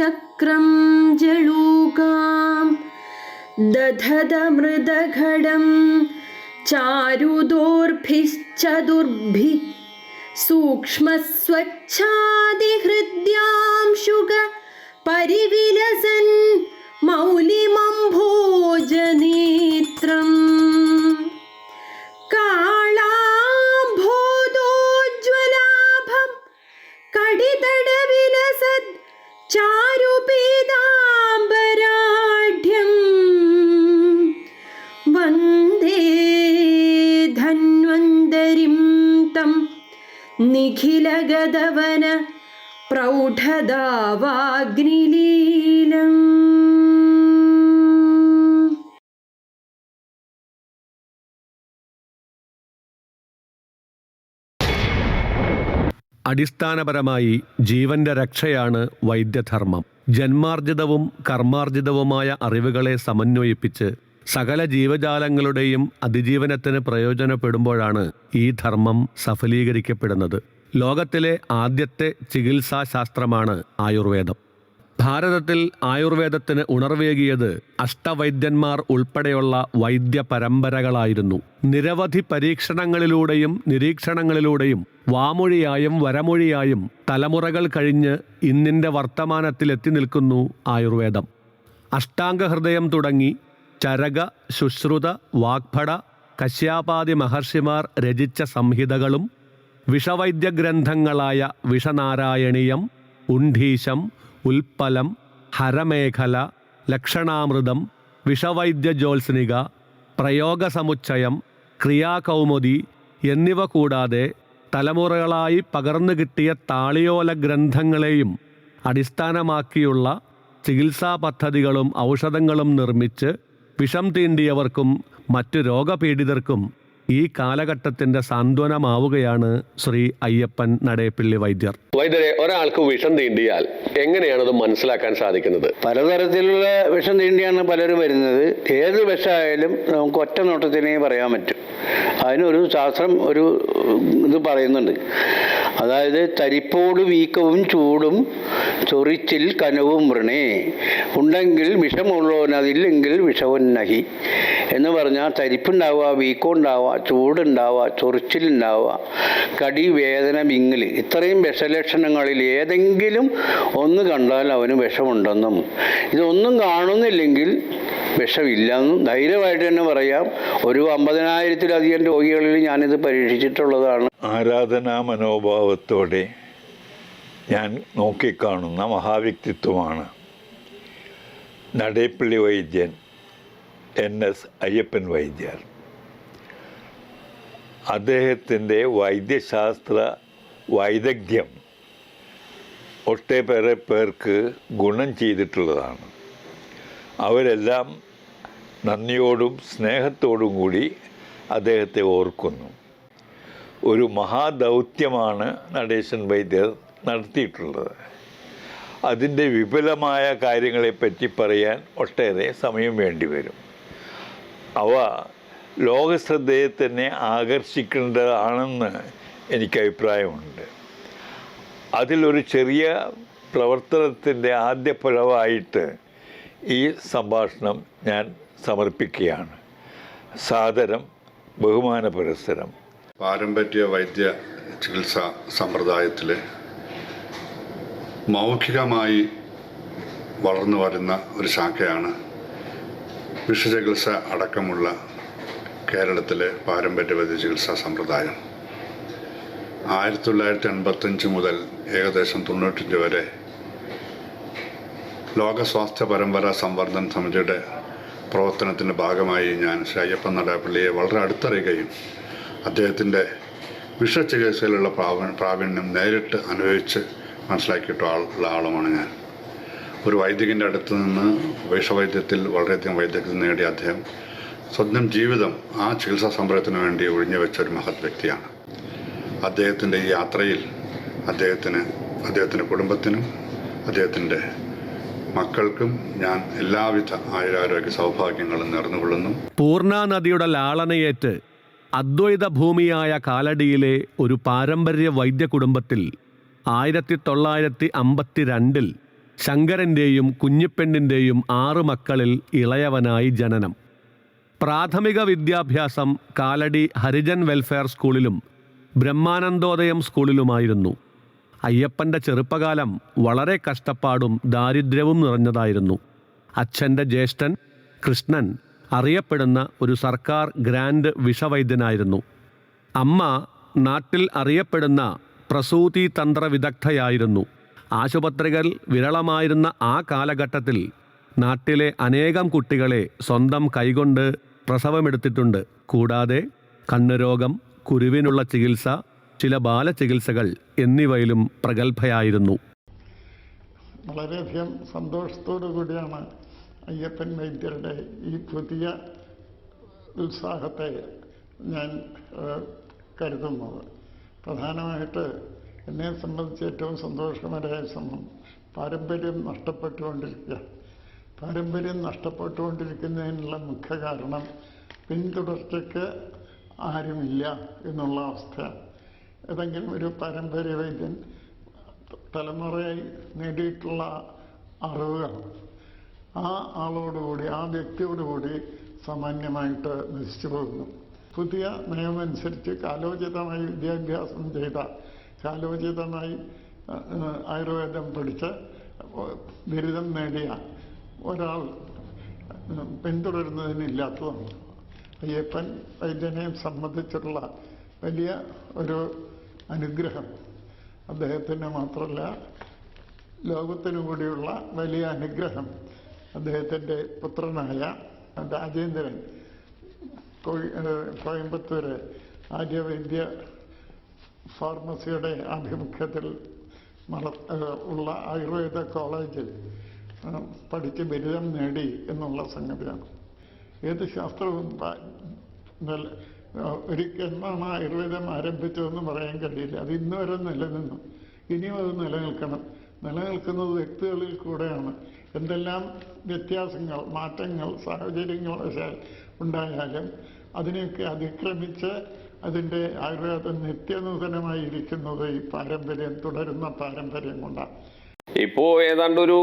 ചക്രം ജളൂകാം ദധദമൃതഘടം ചാരുദോർഭിശ്ചതുർഭിഃ സൂക്ഷ്മസ്വച്ഛാദിഹൃദ്യാംശുക പരിവിലസൻ മൗലിമംഭോജനേത്രം കാളാംഭോദോജ്വലാഭം കടിതടവിലസത് ചാരുപീതാംബരാഢ്യം വന്ദേ ധന്വന്തരിം തം നിഖിലഗതവന പ്രൗഢദാവാഗ്നിലീലം. അടിസ്ഥാനപരമായി ജീവന്റെ രക്ഷയാണ് വൈദ്യധർമ്മം. ജന്മാർജിതവും കർമാർജിതവുമായ അറിവുകളെ സമന്വയിപ്പിച്ച് സകല ജീവജാലങ്ങളുടെയും അതിജീവനത്തിന് പ്രയോജനപ്പെടുമ്പോഴാണ് ഈ ധർമ്മം സഫലീകരിക്കപ്പെടുന്നത്. ലോകത്തിലെ ആദ്യത്തെ ചികിത്സാശാസ്ത്രമാണ് ആയുർവേദം. ഭാരതത്തിൽ ആയുർവേദത്തിന് ഉണർവേകിയത് അഷ്ടവൈദ്യന്മാർ ഉൾപ്പെടെയുള്ള വൈദ്യ പരമ്പരകളായിരുന്നു. നിരവധി പരീക്ഷണങ്ങളിലൂടെയും നിരീക്ഷണങ്ങളിലൂടെയും വാമൊഴിയായും വരമൊഴിയായും തലമുറകൾ കഴിഞ്ഞ് ഇന്നിൻ്റെ വർത്തമാനത്തിലെത്തി നിൽക്കുന്നു ആയുർവേദം. അഷ്ടാംഗഹൃദയം തുടങ്ങി ചരക, ശുശ്രുത, വാഗ്ഭട, കശ്യാപാദി മഹർഷിമാർ രചിച്ച സംഹിതകളും വിഷവൈദ്യഗ്രന്ഥങ്ങളായ വിഷനാരായണീയം, ഉണ്ഠീശം, ഉൽപ്പലം, ഹരമേഖല, ലക്ഷണാമൃതം, വിഷവൈദ്യജ്യോത്സ്നിക, പ്രയോഗസമുച്ചയം, ക്രിയാകൗമുദി എന്നിവ കൂടാതെ തലമുറകളായി പകർന്നു കിട്ടിയ താളിയോല ഗ്രന്ഥങ്ങളെയും അടിസ്ഥാനമാക്കിയുള്ള ചികിത്സാ പദ്ധതികളും ഔഷധങ്ങളും നിർമ്മിച്ച് വിഷം തീണ്ടിയവർക്കും മറ്റു രോഗപീഡിതർക്കും ഈ കാലഘട്ടത്തിന്റെ സാന്ത്വനമാവുകയാണ് ശ്രീ അയ്യപ്പൻ നടേപ്പിള്ളി വൈദ്യർ. വൈദ്യരെ, ഒരാൾക്ക് വിഷം തീണ്ടിയാൽ എങ്ങനെയാണത് മനസ്സിലാക്കാൻ സാധിക്കുന്നത്? പലതരത്തിലുള്ള വിഷം തീണ്ടിയാണ് പലരും വരുന്നത്. ഏത് വിഷമായാലും നമുക്ക് ഒറ്റ നോട്ടത്തിനേ പറയാൻ പറ്റും. അതിനൊരു ശാസ്ത്രം ഇത് പറയുന്നുണ്ട്. അതായത് തരിപ്പോട് വീക്കവും ചൂടും ചൊറിച്ചിൽ കനവും വൃണേ ഉണ്ടെങ്കിൽ വിഷമുള്ളവനതില്ലെങ്കിൽ വിഷവന്നഹി എന്ന് പറഞ്ഞാൽ തരിപ്പുണ്ടാവുക, വീക്കമുണ്ടാവുക, ചൂടുണ്ടാവുക, ചൊറിച്ചിലുണ്ടാവുക, കടി, വേദന, വിങ്ങൽ, ഇത്രയും വിഷലക്ഷണങ്ങളിൽ ഏതെങ്കിലും ഒന്ന് കണ്ടാൽ അവന് വിഷമുണ്ടെന്നും ഇതൊന്നും കാണുന്നില്ലെങ്കിൽ വിഷമില്ലെന്നും ധൈര്യമായിട്ട് തന്നെ പറയാം. ഒരു 50,000-ലധികം രോഗികളിൽ ഞാനിത് പരീക്ഷിച്ചിട്ടുള്ളതാണ്. ആരാധനാ മനോഭാവത്തോടെ ഞാൻ നോക്കിക്കാണുന്ന മഹാവ്യക്തിത്വമാണ് നടേപ്പിള്ളി വൈദ്യൻ NS അയ്യപ്പൻ വൈദ്യർ. അദ്ദേഹത്തിൻ്റെ വൈദ്യശാസ്ത്ര വൈദഗ്ധ്യം ഒട്ടേറെ പേർക്ക് ഗുണം ചെയ്തിട്ടുള്ളതാണ്. അവരെല്ലാം നന്ദിയോടും സ്നേഹത്തോടും കൂടി അദ്ദേഹത്തെ ഓർക്കുന്നു. ഒരു മഹാദൗത്യമാണ് നടേശൻ വൈദ്യർ നടത്തിയിട്ടുള്ളത്. അതിൻ്റെ വിപുലമായ കാര്യങ്ങളെപ്പറ്റി പറയാൻ ഒട്ടേറെ സമയം വേണ്ടിവരും. അവ ലോകശ്രദ്ധയെ തന്നെ ആകർഷിക്കേണ്ടതാണെന്ന് എനിക്ക് അഭിപ്രായമുണ്ട്. അതിലൊരു ചെറിയ പ്രവർത്തനത്തിൻ്റെ ആദ്യ ഫലമായിട്ട് ഈ സംഭാഷണം ഞാൻ സമർപ്പിക്കുകയാണ്. സാദരം, ബഹുമാന പുരസ്സരം. പാരമ്പര്യ വൈദ്യ ചികിത്സാ സമ്പ്രദായത്തിൽ മൗഖികമായി വളർന്നു വരുന്ന ഒരു ശാഖയാണ് വിഷചികിത്സ അടക്കമുള്ള കേരളത്തിലെ പാരമ്പര്യ വൈദ്യ ചികിത്സാ സമ്പ്രദായം. 1985 മുതൽ ഏകദേശം 95 വരെ ലോക സ്വാസ്ഥ്യ പരമ്പര സംവർദ്ധന സമിതിയുടെ പ്രവർത്തനത്തിൻ്റെ ഭാഗമായി ഞാൻ ശ്രീ അയ്യപ്പൻ നടേപ്പിള്ളിയെ വളരെ അടുത്തറിയുകയും അദ്ദേഹത്തിൻ്റെ വിഷചികിത്സയിലുള്ള പ്രാവീണ്യം നേരിട്ട് അനുഭവിച്ച് മനസ്സിലാക്കിയിട്ടുള്ള ആളുമാണ് ഞാൻ. ഒരു വൈദികൻ്റെ അടുത്ത് നിന്ന് വിഷവൈദ്യത്തിൽ വളരെയധികം വൈദഗ്ധ്യം നേടിയ അദ്ദേഹം സ്വന്തം ജീവിതം ആ ചികിത്സാ സമ്പ്രദായത്തിന് വേണ്ടി ഒഴിഞ്ഞു വെച്ച ഒരു മഹത് വ്യക്തിയാണ്. അദ്ദേഹത്തിൻ്റെ ഈ യാത്രയിൽ അദ്ദേഹത്തിൻ്റെ കുടുംബത്തിനും അദ്ദേഹത്തിൻ്റെ മക്കൾക്കും ഞാൻ എല്ലാവിധ ആയുരാരോഗ്യ സൗഭാഗ്യങ്ങളും നേർന്നുകൊള്ളുന്നു. പൂർണ്ണ നദിയുടെ ലാളനയേറ്റ് അദ്വൈത ഭൂമിയായ കാലടിയിലെ ഒരു പാരമ്പര്യ വൈദ്യ കുടുംബത്തിൽ 1952 ശങ്കരൻ്റെയും കുഞ്ഞിപ്പെണ്ണിൻ്റെയും 6 മക്കളിൽ ഇളയവനായി ജനനം. പ്രാഥമിക വിദ്യാഭ്യാസം കാലടി ഹരിജൻ വെൽഫെയർ സ്കൂളിലും ബ്രഹ്മാനന്ദോദയം സ്കൂളിലുമായിരുന്നു. അയ്യപ്പൻ്റെ ചെറുപ്പകാലം വളരെ കഷ്ടപ്പാടും ദാരിദ്ര്യവും നിറഞ്ഞതായിരുന്നു. അച്ഛൻ്റെ ജ്യേഷ്ഠൻ കൃഷ്ണൻ അറിയപ്പെടുന്ന ഒരു സർക്കാർ ഗ്രാൻഡ് വിഷവൈദ്യനായിരുന്നു. അമ്മ നാട്ടിൽ അറിയപ്പെടുന്ന പ്രസൂതി തന്ത്ര വിദഗ്ധയായിരുന്നു. ആശുപത്രികൾ വിരളമായിരുന്ന ആ കാലഘട്ടത്തിൽ നാട്ടിലെ അനേകം കുട്ടികളെ സ്വന്തം കൈകൊണ്ട് പ്രസവമെടുത്തിട്ടുണ്ട്. കൂടാതെ കണ്ണുരോഗം, കുരുവിനുള്ള ചികിത്സ, ചില ബാലചികിത്സകൾ എന്നിവയിലും പ്രഗത്ഭയായിരുന്നു. വളരെയധികം സന്തോഷത്തോടു കൂടിയാണ് അയ്യപ്പൻ വൈദ്യരുടെ ഈ പുതിയ ഉത്സാഹത്തെ ഞാൻ കരുതുന്നത്. പ്രധാനമായിട്ട് എന്നെ സംബന്ധിച്ച് ഏറ്റവും സന്തോഷകരമായ സംഭവം പാരമ്പര്യം നഷ്ടപ്പെട്ടുകൊണ്ടിരിക്കുക. പാരമ്പര്യം നഷ്ടപ്പെട്ടുകൊണ്ടിരിക്കുന്നതിനുള്ള മുഖ്യ കാരണം പിന്തുടർച്ചയ്ക്ക് ആരുമില്ല എന്നുള്ള അവസ്ഥയാണ്. ഏതെങ്കിലും ഒരു പാരമ്പര്യ വൈദ്യൻ തലമുറയായി നേടിയിട്ടുള്ള അറിവുകൾ ആ ആളോടുകൂടി, ആ വ്യക്തിയോടുകൂടി സാമാന്യമായിട്ട് നശിച്ചു പോകുന്നു. പുതിയ നിയമമനുസരിച്ച് കാലോചിതമായി വിദ്യാഭ്യാസം ചെയ്ത, കാലോചിതമായി ആയുർവേദം പഠിച്ച് ബിരുദം നേടിയ ഒരാൾ പിന്തുടരുന്നതിനില്ലാത്തതാണ്. അയ്യപ്പൻ വൈദ്യനെ സംബന്ധിച്ചുള്ള വലിയ ഒരു അനുഗ്രഹം, അദ്ദേഹത്തിന് മാത്രമല്ല ലോകത്തിനു കൂടിയുള്ള വലിയ അനുഗ്രഹം അദ്ദേഹത്തിൻ്റെ പുത്രനായ രാജേന്ദ്രൻ കോയമ്പത്തൂർ ആര്യവൈദ്യ ഫാർമസിയുടെ ആഭിമുഖ്യത്തിൽ ഉള്ള ആയുർവേദ കോളേജിൽ പഠിച്ച് ബിരുദം നേടി എന്നുള്ള സംഗതിയാണ്. ഏത് ശാസ്ത്രവും എന്നാണ് ആയുർവേദം ആരംഭിച്ചതെന്ന് പറയാൻ കഴിയില്ല. അത് ഇന്ന് വരെ നിലനിന്നു. ഇനിയും അത് നിലനിൽക്കണം. നിലനിൽക്കുന്നത് വ്യക്തികളിൽ കൂടെയാണ്. എന്തെല്ലാം വ്യത്യാസങ്ങൾ, മാറ്റങ്ങൾ, സാഹചര്യങ്ങൾ ഉണ്ടായാലും അതിനെയൊക്കെ അതിക്രമിച്ച് അതിൻ്റെ ആയുർവേദം നിത്യനൂതനമായി ഇരിക്കുന്നത് ഈ പാരമ്പര്യം, തുടരുന്ന പാരമ്പര്യം കൊണ്ടാണ്. ഇപ്പോൾ ഏതാണ്ട് ഒരു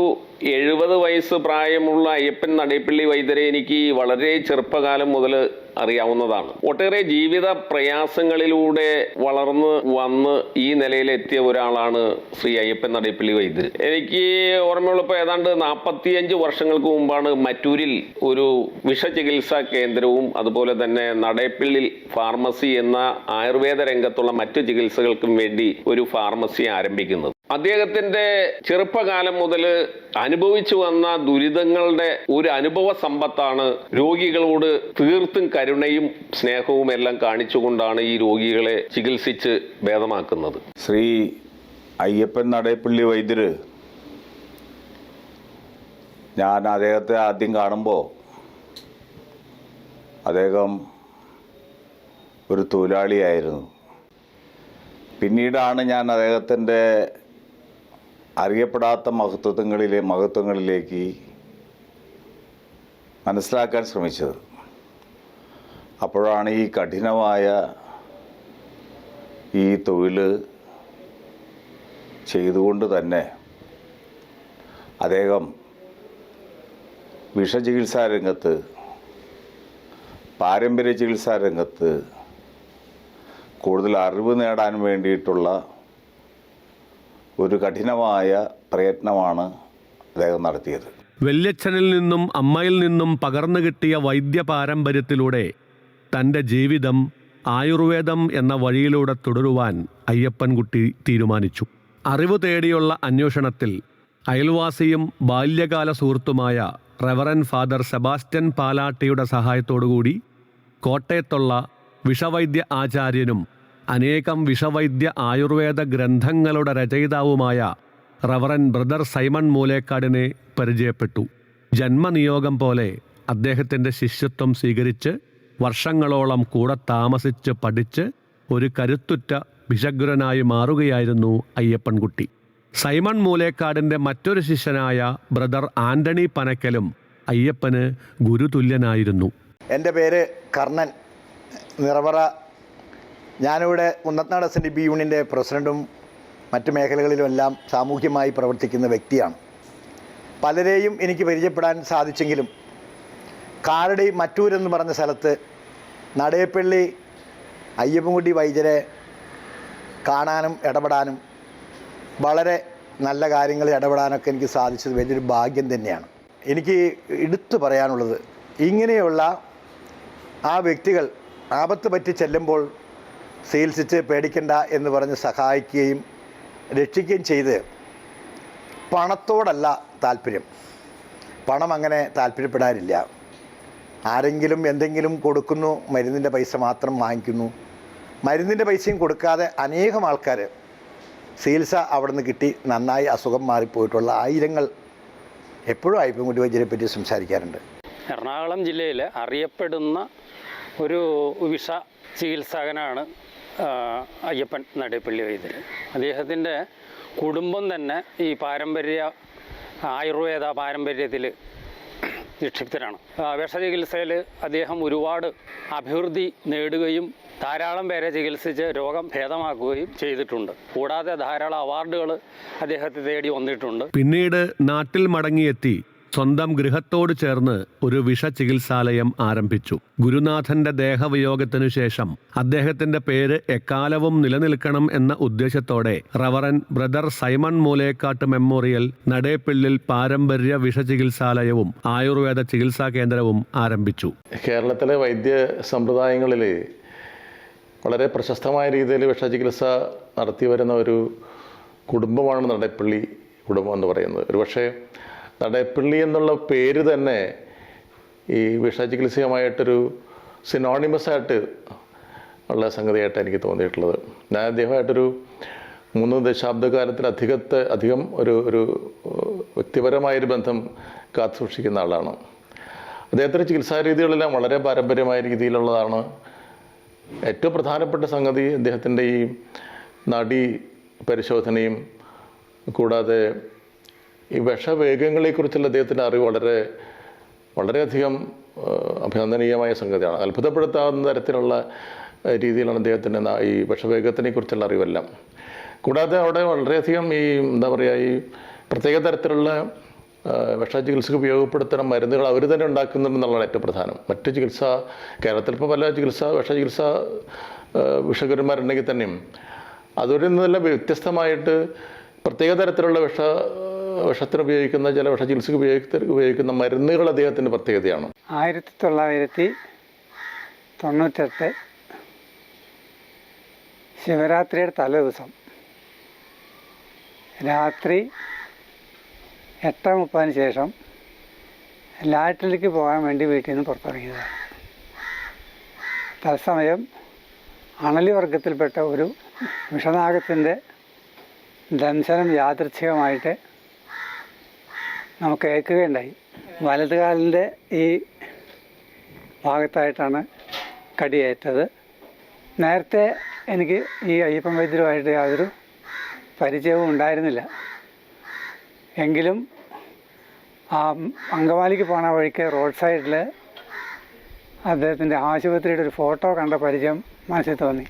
70 വയസ്സ് പ്രായമുള്ള അയ്യപ്പൻ നടേപ്പള്ളി വൈദ്യരെ എനിക്ക് വളരെ ചെറുപ്പകാലം മുതൽ അറിയാവുന്നതാണ്. ഒട്ടേറെ ജീവിത പ്രയാസങ്ങളിലൂടെ വളർന്ന് വന്ന് ഈ നിലയിലെത്തിയ ഒരാളാണ് ശ്രീ അയ്യപ്പൻ നടേപ്പള്ളി വൈദ്യർ. എനിക്ക് ഓർമ്മയുള്ളപ്പോൾ ഏതാണ്ട് 45 വർഷങ്ങൾക്ക് മുമ്പാണ് മറ്റൂരിൽ ഒരു വിഷചികിത്സാ കേന്ദ്രവും അതുപോലെ തന്നെ നടേപ്പള്ളി ഫാർമസി എന്ന ആയുർവേദ രംഗത്തുള്ള മറ്റു ചികിത്സകൾക്കും വേണ്ടി ഒരു ഫാർമസി ആരംഭിക്കുന്നത്. അദ്ദേഹത്തിന്റെ ചെറുപ്പകാലം മുതൽ അനുഭവിച്ചു വന്ന ദുരിതങ്ങളുടെ ഒരു അനുഭവ സമ്പത്താണ് രോഗികളോട് തീർത്തും കരുണയും സ്നേഹവും എല്ലാം കാണിച്ചുകൊണ്ടാണ് ഈ രോഗികളെ ചികിത്സിച്ച് ഭേദമാക്കുന്നത്. ശ്രീ അയ്യപ്പൻ നടേപ്പള്ളി വൈദ്യർ, ഞാൻ അദ്ദേഹത്തെ ആദ്യം കാണുമ്പോൾ അദ്ദേഹം ഒരു തൊഴിലാളിയായിരുന്നു. പിന്നീടാണ് ഞാൻ അദ്ദേഹത്തിൻ്റെ അറിയപ്പെടാത്ത മഹത്വങ്ങളിലേക്ക് മനസ്സിലാക്കാൻ ശ്രമിച്ചത്. അപ്പോഴാണ് ഈ കഠിനമായ ഈ തൊഴിൽ ചെയ്തുകൊണ്ട് തന്നെ അദ്ദേഹം വിഷചികിത്സാ രംഗത്ത്, പാരമ്പര്യ ചികിത്സാ രംഗത്ത് കൂടുതൽ അറിവ് നേടാൻ വേണ്ടിയിട്ടുള്ള ഒരു കഠിനമായ പ്രയത്നമാണ് അദ്ദേഹം നടത്തിയത്. വല്യച്ഛനിൽ നിന്നും അമ്മയിൽ നിന്നും പകർന്നു കിട്ടിയ വൈദ്യ പാരമ്പര്യത്തിലൂടെ തൻ്റെ ജീവിതം ആയുർവേദം എന്ന വഴിയിലൂടെ തുടരുവാൻ അയ്യപ്പൻകുട്ടി തീരുമാനിച്ചു. അറിവ് തേടിയുള്ള അന്വേഷണത്തിൽ അയൽവാസിയും ബാല്യകാല സുഹൃത്തുമായ റെവറൻ ഫാദർ സെബാസ്റ്റ്യൻ പാലാട്ടിയുടെ സഹായത്തോടുകൂടി കോട്ടയത്തുള്ള വിഷവൈദ്യ ആചാര്യനും അനേകം വിഷവൈദ്യ ആയുർവേദ ഗ്രന്ഥങ്ങളുടെ രചയിതാവുമായ റവറൻ ബ്രദർ സൈമൺ മൂലേക്കാടിനെ പരിചയപ്പെട്ടു. ജന്മനിയോഗം പോലെ അദ്ദേഹത്തിൻ്റെ ശിഷ്യത്വം സ്വീകരിച്ച് വർഷങ്ങളോളം കൂടെ താമസിച്ച് പഠിച്ച് ഒരു കരുത്തുറ്റ വിശഗ്രനായി മാറുകയായിരുന്നു അയ്യപ്പൻകുട്ടി. സൈമൺ മൂലേക്കാടിൻ്റെ മറ്റൊരു ശിഷ്യനായ ബ്രദർ ആൻ്റണി പനക്കലും അയ്യപ്പന് ഗുരുതുല്യനായിരുന്നു. എൻ്റെ പേര് കർണൻ നിറവറ. ഞാനിവിടെ കുന്നത്തനാട് SNDP യൂണിയൻ്റെ പ്രസിഡൻറ്റും മറ്റ് മേഖലകളിലുമെല്ലാം സാമൂഹ്യമായി പ്രവർത്തിക്കുന്ന വ്യക്തിയാണ്. പലരെയും എനിക്ക് പരിചയപ്പെടാൻ സാധിച്ചെങ്കിലും കാലടി മറ്റൂരെന്ന് പറഞ്ഞ സ്ഥലത്ത് നടേപ്പള്ളി അയ്യപ്പൻകുട്ടി വൈദ്യരെ കാണാനും ഇടപെടാനും വളരെ നല്ല കാര്യങ്ങളിൽ ഇടപെടാനൊക്കെ എനിക്ക് സാധിച്ചത് വലിയൊരു ഭാഗ്യം തന്നെയാണ്. എനിക്ക് എടുത്തു പറയാനുള്ളത്, ഇങ്ങനെയുള്ള ആ വ്യക്തികൾ ആപത്ത് പറ്റി ചെല്ലുമ്പോൾ ചികിത്സിച്ച് പേടിക്കണ്ട എന്ന് പറഞ്ഞ് സഹായിക്കുകയും രക്ഷിക്കുകയും ചെയ്ത് പണത്തോടല്ല താല്പര്യം. പണം അങ്ങനെ താല്പര്യപ്പെടാനില്ല. ആരെങ്കിലും എന്തെങ്കിലും കൊടുക്കുന്നു, മരുന്നിൻ്റെ പൈസ മാത്രം വാങ്ങിക്കുന്നു. മരുന്നിൻ്റെ പൈസയും കൊടുക്കാതെ അനേകം ആൾക്കാർ ചികിത്സ അവിടെ നിന്ന് കിട്ടി നന്നായി അസുഖം മാറിപ്പോയിട്ടുള്ള ആയിരങ്ങൾ എപ്പോഴും അയ്യപ്പൻകുട്ടി വൈദ്യരെ പറ്റി സംസാരിക്കാറുണ്ട്. എറണാകുളം ജില്ലയിൽ അറിയപ്പെടുന്ന ഒരു വിഷ ചികിത്സകനാണ് അയ്യപ്പൻ നടേപ്പള്ളി വൈദ്യർ. അദ്ദേഹത്തിൻ്റെ കുടുംബം തന്നെ ഈ ആയുർവേദ പാരമ്പര്യത്തിൽ നിക്ഷിപ്തരാണ്. വിഷചികിത്സയിൽ അദ്ദേഹം ഒരുപാട് അഭിവൃദ്ധി നേടുകയും ധാരാളം പേരെ ചികിത്സിച്ച് രോഗം ഭേദമാക്കുകയും ചെയ്തിട്ടുണ്ട്. കൂടാതെ ധാരാളം അവാർഡുകൾ അദ്ദേഹത്തെ തേടി വന്നിട്ടുണ്ട്. പിന്നീട് നാട്ടിൽ മടങ്ങിയെത്തി സ്വന്തം ഗൃഹത്തോട് ചേർന്ന് ഒരു വിഷചികിത്സാലയം ആരംഭിച്ചു. ഗുരുനാഥന്റെ ദേഹവിയോഗത്തിനു ശേഷം അദ്ദേഹത്തിന്റെ പേര് എക്കാലവും നിലനിൽക്കണം എന്ന ഉദ്ദേശത്തോടെ റവറൻ ബ്രദർ സൈമൺ മൂലേക്കാട്ട് മെമ്മോറിയൽ നടേപ്പള്ളിൽ പാരമ്പര്യ വിഷചികിത്സാലയവും ആയുർവേദ ചികിത്സാ കേന്ദ്രവും ആരംഭിച്ചു. കേരളത്തിലെ വൈദ്യ സമ്പ്രദായങ്ങളിൽ വളരെ പ്രശസ്തമായ രീതിയിൽ വിഷചികിത്സ നടത്തി വരുന്ന ഒരു കുടുംബമാണ് നടേപ്പള്ളി കുടുംബം എന്ന് പറയുന്നത്. ഒരുപക്ഷെ നടേപ്പള്ളി എന്നുള്ള പേര് തന്നെ ഈ വിഷചികിത്സയുമായിട്ടൊരു സിനോണിമസ് ആയിട്ട് ഉള്ള സംഗതിയായിട്ട് എനിക്ക് തോന്നിയിട്ടുള്ളത്. ഞാൻ അദ്ദേഹമായിട്ടൊരു 3 ദശാബ്ദകാലത്തിലധികം ഒരു വ്യക്തിപരമായൊരു ബന്ധം കാത്തു സൂക്ഷിക്കുന്ന ആളാണ്. അദ്ദേഹത്തിൻ്റെ ചികിത്സാ രീതികളെല്ലാം വളരെ പാരമ്പര്യമായ രീതിയിലുള്ളതാണ്. ഏറ്റവും പ്രധാനപ്പെട്ട സംഗതി അദ്ദേഹത്തിൻ്റെ ഈ നാഡീ പരിശോധനയും കൂടാതെ ഈ വിഷവേഗങ്ങളെക്കുറിച്ചുള്ള അദ്ദേഹത്തിൻ്റെ അറിവ് വളരെയധികം അഭിനന്ദനീയമായ സംഗതിയാണ്. അത്ഭുതപ്പെടുത്താവുന്ന തരത്തിലുള്ള രീതിയിലാണ് അദ്ദേഹത്തിൻ്റെ ഈ വിഷവേഗത്തിനെ കുറിച്ചുള്ള അറിവെല്ലാം. കൂടാതെ അവിടെ വളരെയധികം ഈ ഈ പ്രത്യേക തരത്തിലുള്ള വിഷചികിത്സയ്ക്ക് ഉപയോഗപ്പെടുത്തുന്ന മരുന്നുകൾ അവർ തന്നെ ഉണ്ടാക്കുന്നുണ്ടെന്നുള്ളതാണ് ഏറ്റവും പ്രധാനം. മറ്റ് കേരളത്തിൽ ഇപ്പോൾ പല വിഷചികിത്സാ വിഷഗുരുന്മാരുണ്ടെങ്കിൽ തന്നെയും അതിൽ നിന്നെല്ലാം വ്യത്യസ്തമായിട്ട് പ്രത്യേക തരത്തിലുള്ള വിഷത്തിന് ഉപയോഗിക്കുന്ന ചില വിഷചികിത്സയ്ക്ക് ഉപയോഗിക്കുന്ന മരുന്നുകൾ അദ്ദേഹത്തിൻ്റെ പ്രത്യേകതയാണ്. 1998 ശിവരാത്രിയുടെ തലേദിവസം രാത്രി 8:30 ശേഷം ലാറ്റിലേക്ക് പോകാൻ വേണ്ടി വീട്ടിൽ നിന്ന് പുറത്തിറങ്ങിയതാണ്. തത്സമയം അണലി വർഗത്തിൽപ്പെട്ട ഒരു വിഷനാഗത്തിൻ്റെ ദംശനം യാദൃച്ഛികമായിട്ട് നമുക്ക് ഏൽക്കുകയുണ്ടായി. വലതുകാലിൻ്റെ ഈ ഭാഗത്തായിട്ടാണ് കടിയേറ്റത്. നേരത്തെ എനിക്ക് ഈ അയ്യപ്പൻ വൈദ്യരുമായിട്ട് യാതൊരു പരിചയവും ഉണ്ടായിരുന്നില്ല. എങ്കിലും ആ അങ്കമാലിക്ക് പോണ വഴിക്ക് റോഡ് സൈഡിൽ അദ്ദേഹത്തിൻ്റെ ആശുപത്രിയുടെ ഒരു ഫോട്ടോ കണ്ട പരിചയം മനസ്സിൽ തോന്നി.